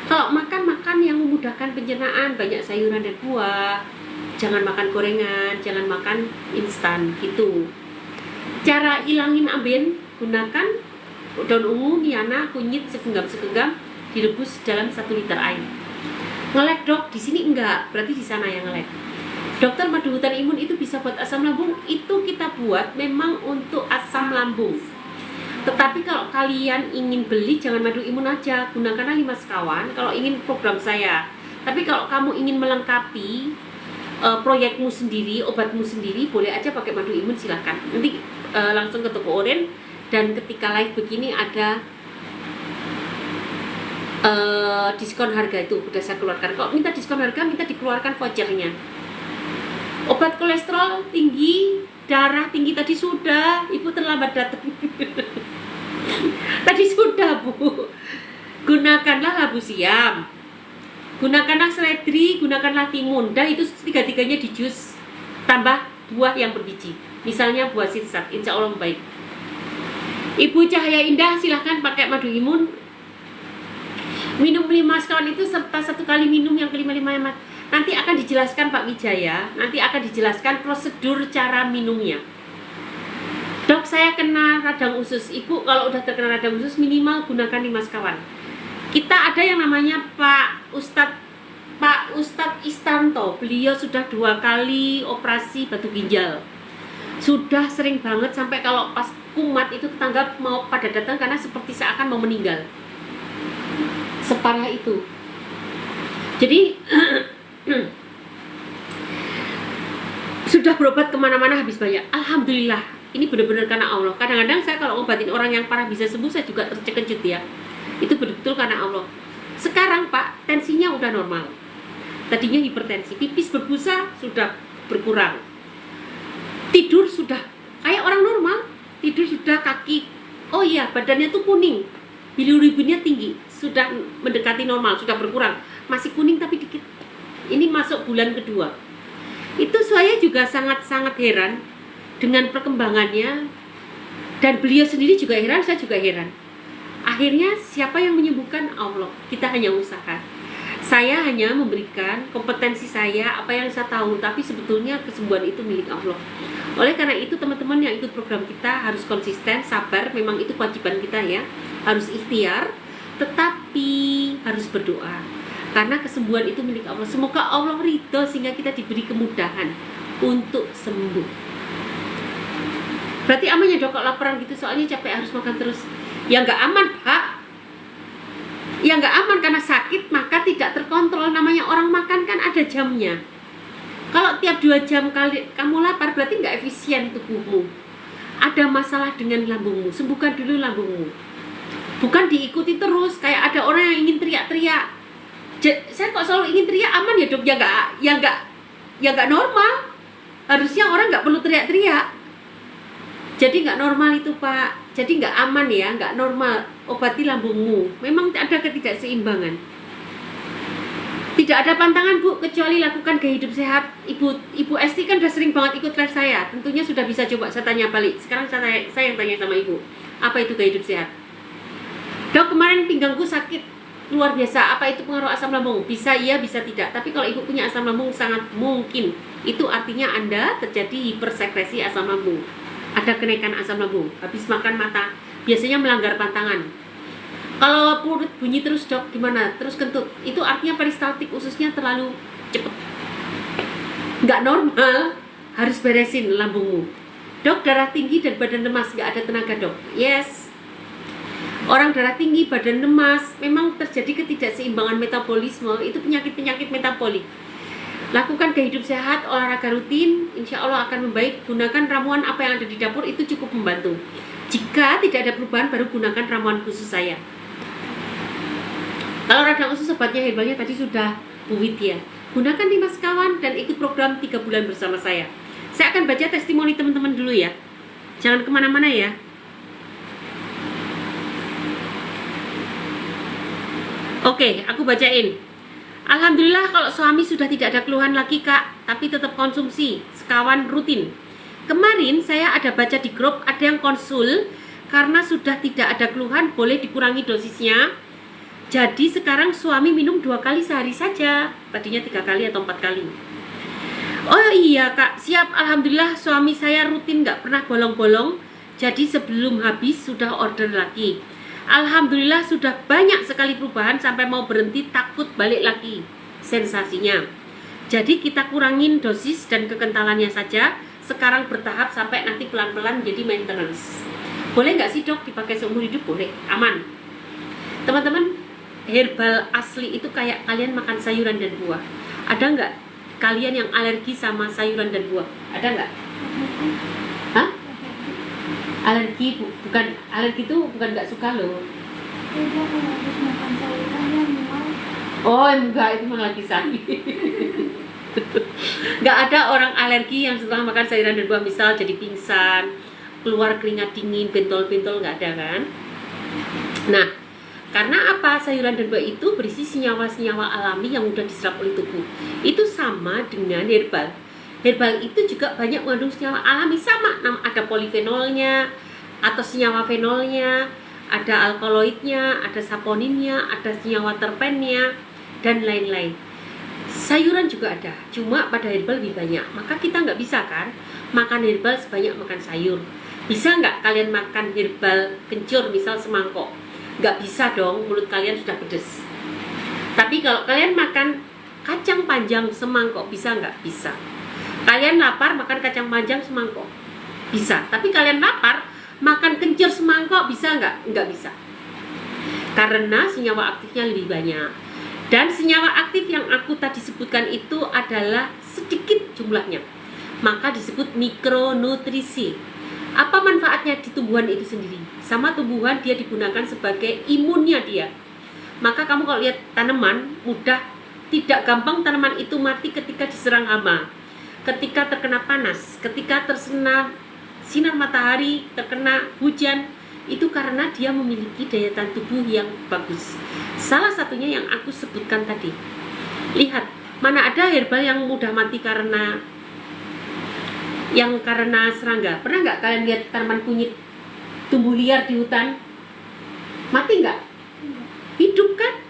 Kalau makan yang memudahkan pencernaan, banyak sayuran dan buah. Jangan makan gorengan, jangan makan instan gitu. Cara hilangin ambeien, gunakan daun ungu, niana, kunyit segenggam, direbus dalam 1 liter air. Ngelek dok, di sini enggak, berarti di sana yang ngelek. Dokter, madu hutan imun itu bisa buat asam lambung? Itu kita buat memang untuk asam lambung. Tetapi kalau kalian ingin beli, jangan madu imun aja, gunakanlah 5 sekawan kalau ingin program saya. Tapi kalau kamu ingin melengkapi proyekmu sendiri, obatmu sendiri, boleh aja pakai madu imun, silakan. Nanti langsung ke toko Oren, dan ketika live begini ada diskon harga, itu udah saya keluarkan. Kalau minta diskon harga, minta dikeluarkan vouchernya. Obat kolesterol tinggi, darah tinggi tadi sudah, ibu terlambat datang. Tadi sudah Bu. Gunakanlah labu siam, gunakanlah seledri, gunakanlah timun. Dan itu 3-tiganya di jus, tambah buah yang berbiji, misalnya buah sirsat, insya Allah baik. Ibu Cahaya Indah, silahkan pakai madu imun. Minum 5 sekawan itu serta 1 kali minum yang ke-5 hemat. Nanti akan dijelaskan Pak Wijaya, nanti akan dijelaskan prosedur cara minumnya. Dok, saya kena radang usus. Ibu kalau udah terkena radang usus minimal gunakan 5 sekawan. Kita ada yang namanya Pak Ustadz Istanto. Beliau sudah 2 kali operasi batu ginjal. Sudah sering banget sampai kalau pas kumat itu tetangga mau pada datang karena seperti seakan mau meninggal. Separah itu. Jadi sudah berobat kemana-mana habis banyak. Alhamdulillah, ini benar-benar karena Allah. Kadang-kadang saya kalau ngobatin orang yang parah bisa sembuh, saya juga terkejut ya. Itu betul-betul karena Allah. Sekarang Pak, tensinya udah normal. Tadinya hipertensi, pipis berbusa sudah berkurang. Tidur sudah kayak orang normal. Tidur sudah kaki, oh iya, badannya tuh kuning, bilirubinnya tinggi, sudah mendekati normal, sudah berkurang. Masih kuning tapi dikit. Ini masuk bulan kedua. Itu saya juga sangat-sangat heran dengan perkembangannya, dan beliau sendiri juga heran, saya juga heran. Akhirnya siapa yang menyembuhkan? Allah. Kita hanya usaha. Saya hanya memberikan kompetensi saya, apa yang saya tahu, tapi sebetulnya kesembuhan itu milik Allah. Oleh karena itu teman-teman yang ikut program kita harus konsisten, sabar, memang itu kewajiban kita ya. Harus ikhtiar, tetapi harus berdoa. Karena kesembuhan itu milik Allah. Semoga Allah ridho sehingga kita diberi kemudahan untuk sembuh. Berarti aman ya dok kalau laparan gitu, soalnya capek harus makan terus. Ya nggak aman Pak. Ya nggak aman karena sakit maka tidak terkontrol. Namanya orang makan kan ada jamnya. Kalau tiap 2 jam kali kamu lapar berarti nggak efisien tubuhmu. Ada masalah dengan lambungmu, sembuhkan dulu lambungmu. Bukan diikuti terus kayak ada orang yang ingin teriak-teriak. Saya kok selalu ingin teriak, aman ya dok? Ya nggak normal. Harusnya orang nggak perlu teriak-teriak. Jadi nggak normal itu Pak. jadi nggak aman ya, nggak normal. Obati lambungmu. Memang ada ketidakseimbangan. Tidak ada pantangan Bu, kecuali lakukan gaya hidup sehat. Ibu Esti kan udah sering banget ikut kelas saya. Tentunya sudah bisa coba. Saya tanya balik. Sekarang saya yang tanya sama Ibu. Apa itu gaya hidup sehat? Dok, kemarin pinggangku sakit luar biasa. Apa itu pengaruh asam lambung? Bisa iya, bisa tidak. Tapi kalau Ibu punya asam lambung sangat mungkin. Itu artinya Anda terjadi hipersekresi asam lambung. Ada kenaikan asam lambung. Habis makan mata. Biasanya melanggar pantangan. Kalau perut bunyi terus dok, gimana? Terus kentut, itu artinya peristaltik ususnya terlalu cepet. Nggak normal, harus beresin lambungmu. Dok, darah tinggi dan badan lemas, nggak ada tenaga dok. Yes. Orang darah tinggi, badan lemas, memang terjadi ketidakseimbangan metabolisme, itu penyakit-penyakit metabolik. Lakukan gaya hidup sehat, olahraga rutin, insya Allah akan membaik. Gunakan ramuan apa yang ada di dapur, itu cukup membantu. Jika tidak ada perubahan, baru gunakan ramuan khusus saya. Kalau radang usus obatnya herbalnya tadi sudah Bu Widya. Gunakan nih mas kawan dan ikut program 3 bulan bersama saya. Saya akan baca testimoni teman-teman dulu ya. Jangan kemana-mana ya. Oke, aku bacain. Alhamdulillah kalau suami sudah tidak ada keluhan lagi kak, tapi tetap konsumsi, sekawan rutin. Kemarin saya ada baca di grup ada yang konsul karena sudah tidak ada keluhan boleh dikurangi dosisnya. Jadi sekarang suami minum 2 kali sehari saja, tadinya 3 kali atau 4 kali. Oh iya kak, siap. Alhamdulillah suami saya rutin gak pernah bolong-bolong. Jadi sebelum habis sudah order lagi. Alhamdulillah sudah banyak sekali perubahan sampai mau berhenti takut balik lagi sensasinya. Jadi kita kurangin dosis dan kekentalannya saja. Sekarang bertahap sampai nanti pelan-pelan jadi maintenance. Boleh gak sih dok dipakai seumur hidup? Boleh, aman. Teman-teman, herbal asli itu kayak kalian makan sayuran dan buah. Ada nggak kalian yang alergi sama sayuran dan buah? Ada nggak? Hah? Alergi bukan alergi itu bukan nggak suka loh. Oh enggak, itu malah lagi sakit. Nggak ada orang alergi yang setelah makan sayuran dan buah misal jadi pingsan, keluar keringat dingin, bentol-bentol, nggak ada kan? Nah, karena apa? Sayuran dan buah itu berisi senyawa-senyawa alami yang mudah diserap oleh tubuh. Itu sama dengan herbal. Herbal itu juga banyak mengandung senyawa alami sama. Ada polifenolnya, atau senyawa fenolnya, ada alkaloidnya, ada saponinnya, ada senyawa terpennya, dan lain-lain. Sayuran juga ada, cuma pada herbal lebih banyak. Maka kita nggak bisa kan makan herbal sebanyak makan sayur. Bisa nggak kalian makan herbal kencur misal semangkok? Nggak bisa dong, mulut kalian sudah pedes. Tapi kalau kalian makan kacang panjang semangkok, bisa nggak? Bisa. Kalian lapar makan kacang panjang semangkok, bisa. Tapi kalian lapar makan kencur semangkok, bisa nggak? Nggak bisa. Karena senyawa aktifnya lebih banyak. Dan senyawa aktif yang aku tadi sebutkan itu adalah sedikit jumlahnya. Maka disebut mikronutrisi. Apa manfaatnya di tumbuhan itu sendiri? Sama tumbuhan dia digunakan sebagai imunnya dia. Maka kamu kalau lihat tanaman mudah, tidak gampang tanaman itu mati ketika diserang hama, ketika terkena panas, ketika terkena sinar matahari, terkena hujan. Itu karena dia memiliki daya tahan tubuh yang bagus. Salah satunya yang aku sebutkan tadi. Lihat, mana ada herbal yang mudah mati karena serangga. Pernah nggak kalian lihat tanaman kunyit tumbuh liar di hutan? Mati nggak? Hidup kan?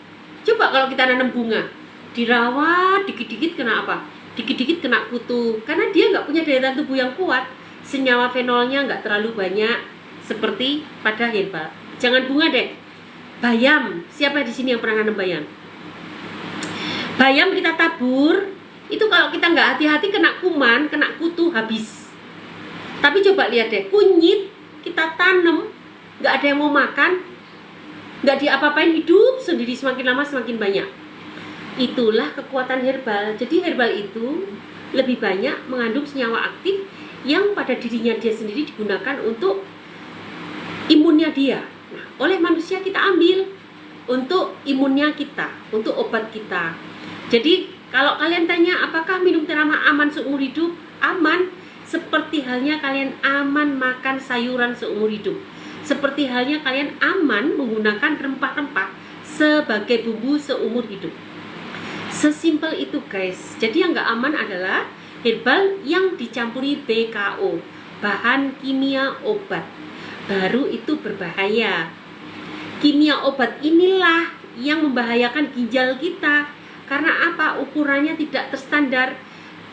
Coba kalau kita nanam bunga, dirawat dikit-dikit kena apa? Dikit-dikit kena kutu, karena dia nggak punya daya tahan tubuh yang kuat. Senyawa fenolnya nggak terlalu banyak seperti pada herbal. Jangan bunga deh. Bayam, siapa di sini yang pernah nanam bayam? Bayam kita tabur, itu kalau kita nggak hati-hati kena kuman, kena kutu, habis. Tapi coba lihat deh, kunyit kita tanam, nggak ada yang mau makan, nggak diapa-apain, hidup sendiri, semakin lama semakin banyak. Itulah kekuatan herbal. Jadi herbal itu lebih banyak mengandung senyawa aktif yang pada dirinya dia sendiri digunakan untuk imunnya dia. Nah, oleh manusia kita ambil untuk imunnya kita, untuk obat kita. Jadi kalau kalian tanya apakah minum teramak aman seumur hidup? Aman, seperti halnya kalian aman makan sayuran seumur hidup. Seperti halnya kalian aman menggunakan rempah-rempah sebagai bumbu seumur hidup. Sesimpel itu guys. Jadi yang nggak aman adalah herbal yang dicampuri BKO, bahan kimia obat. Baru itu berbahaya. Kimia obat inilah yang membahayakan ginjal kita. Karena apa? Ukurannya tidak terstandar.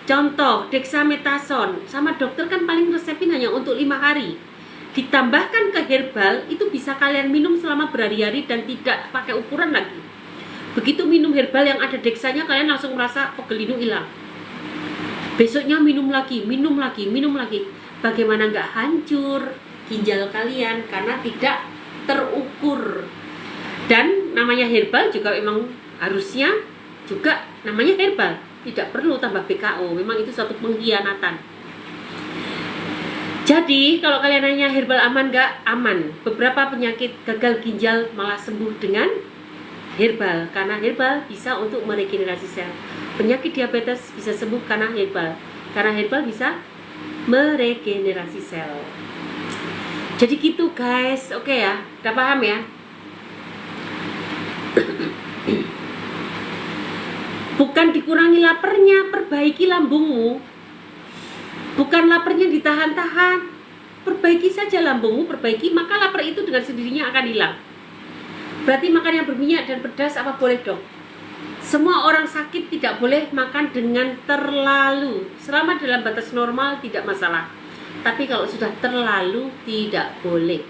Contoh, dexamethasone sama dokter kan paling resepin hanya untuk 5 hari. Ditambahkan ke herbal, itu bisa kalian minum selama berhari-hari dan tidak pakai ukuran lagi. Begitu minum herbal yang ada dexanya, kalian langsung merasa pegel hidung hilang. Besoknya minum lagi. Bagaimana nggak hancur ginjal kalian karena tidak terukur. Dan namanya herbal juga memang harusnya juga namanya herbal. Tidak perlu tambah BKO, memang itu suatu pengkhianatan. Jadi kalau kalian nanya herbal aman nggak? Aman. Beberapa penyakit gagal ginjal malah sembuh dengan herbal, karena herbal bisa untuk meregenerasi sel. Penyakit diabetes bisa sembuh karena herbal bisa meregenerasi sel. Jadi gitu guys, oke ya, udah paham ya? Bukan dikurangi laparnya, perbaiki lambungmu. Bukan laparnya ditahan-tahan, perbaiki saja lambungmu, perbaiki, maka lapar itu dengan sendirinya akan hilang. Berarti makan yang berminyak dan pedas apa boleh dong? Semua orang sakit tidak boleh makan dengan terlalu. Selama dalam batas normal tidak masalah. Tapi kalau sudah terlalu tidak boleh.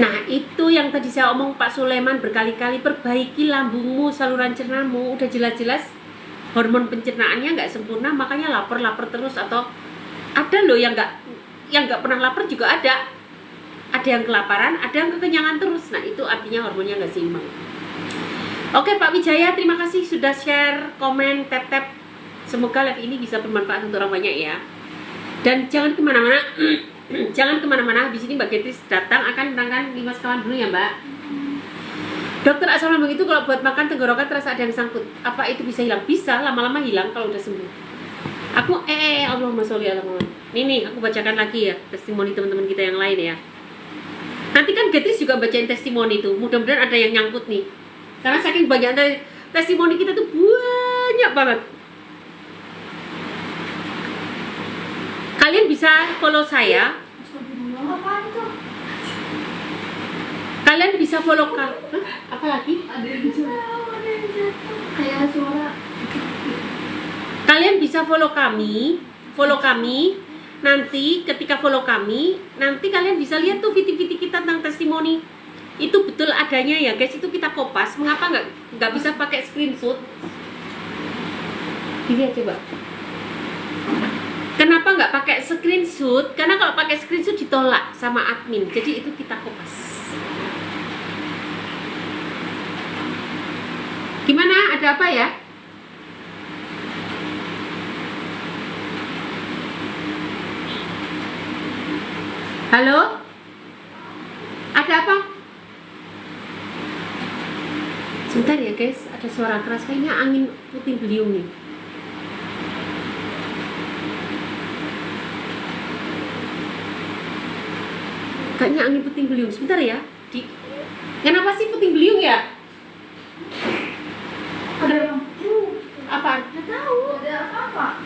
Nah itu yang tadi saya omong Pak Sulaiman berkali-kali, perbaiki lambungmu, saluran cernamu. Udah jelas-jelas hormon pencernaannya nggak sempurna, makanya lapar terus. Atau ada loh yang nggak pernah lapar juga ada yang kelaparan, ada yang kekenyangan terus. Nah itu artinya hormonnya nggak seimbang. Oke Pak Wijaya, terima kasih sudah share, komen, tap. Semoga live ini bisa bermanfaat untuk orang banyak ya. Dan jangan kemana-mana. Jangan kemana-mana, habis ini Mbak Getris datang akan menerangkan 5 sekawan dulu ya Mbak. Dokter asam lambung itu kalau buat makan tenggorokan terasa ada yang sangkut, apa itu bisa hilang? Bisa, lama-lama hilang kalau udah sembuh. Aku Allahumma sholli ala Muhammad. Nih aku bacakan lagi ya testimoni teman-teman kita yang lain ya. Nanti kan Getris juga bacain testimoni itu. Mudah-mudahan ada yang nyangkut nih. Karena saking banyak testimoni kita tuh banyak banget. Kalian bisa follow saya. Apaan itu? Kalian bisa follow apa lagi? Ada yang jatuh. Kayak suara. Kalian bisa follow kami. Nanti ketika follow kami, nanti kalian bisa lihat tuh video-video kita tentang testimoni. Itu betul adanya ya guys, itu kita kopas. Mengapa nggak bisa pakai screenshot? Dilihat coba. Kenapa nggak pakai screenshot? Karena kalau pakai screenshot ditolak sama admin. Jadi itu kita kopas. Gimana? Ada apa ya? Halo? Ada apa? Sebentar ya guys, ada suara keras. Kayaknya angin puting beliung nih. Kayaknya angin puting beliung. Sebentar ya. Kenapa sih puting beliung ya? Ada lampu. Apaan? Nggak tahu. Ada apa?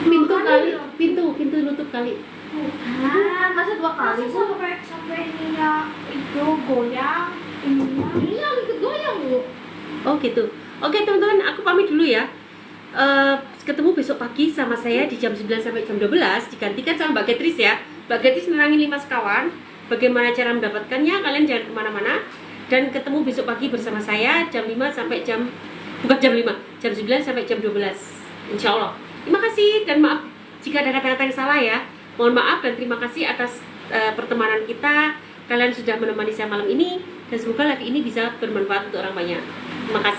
Pintu kali. Pintu nutup kali. Bukan, masa 2 kali sampai ininya itu goyang, ininya. Ini yang ikut goyang Bu. Oh gitu. Oke teman-teman, aku pamit dulu ya. Ketemu besok pagi sama saya di jam 9 sampai jam 12. Digantikan sama Mbak Getris ya. Mbak Getris nerangin 5 sekawan. Bagaimana cara mendapatkannya, kalian jangan kemana-mana. Dan ketemu besok pagi bersama saya jam 5 sampai bukan jam 5, jam 9 sampai jam 12. Insya Allah. Terima kasih dan maaf jika ada kata-kata yang salah ya. Mohon maaf dan terima kasih atas pertemanan kita. Kalian sudah menemani saya malam ini dan semoga live ini bisa bermanfaat untuk orang banyak. Terima kasih.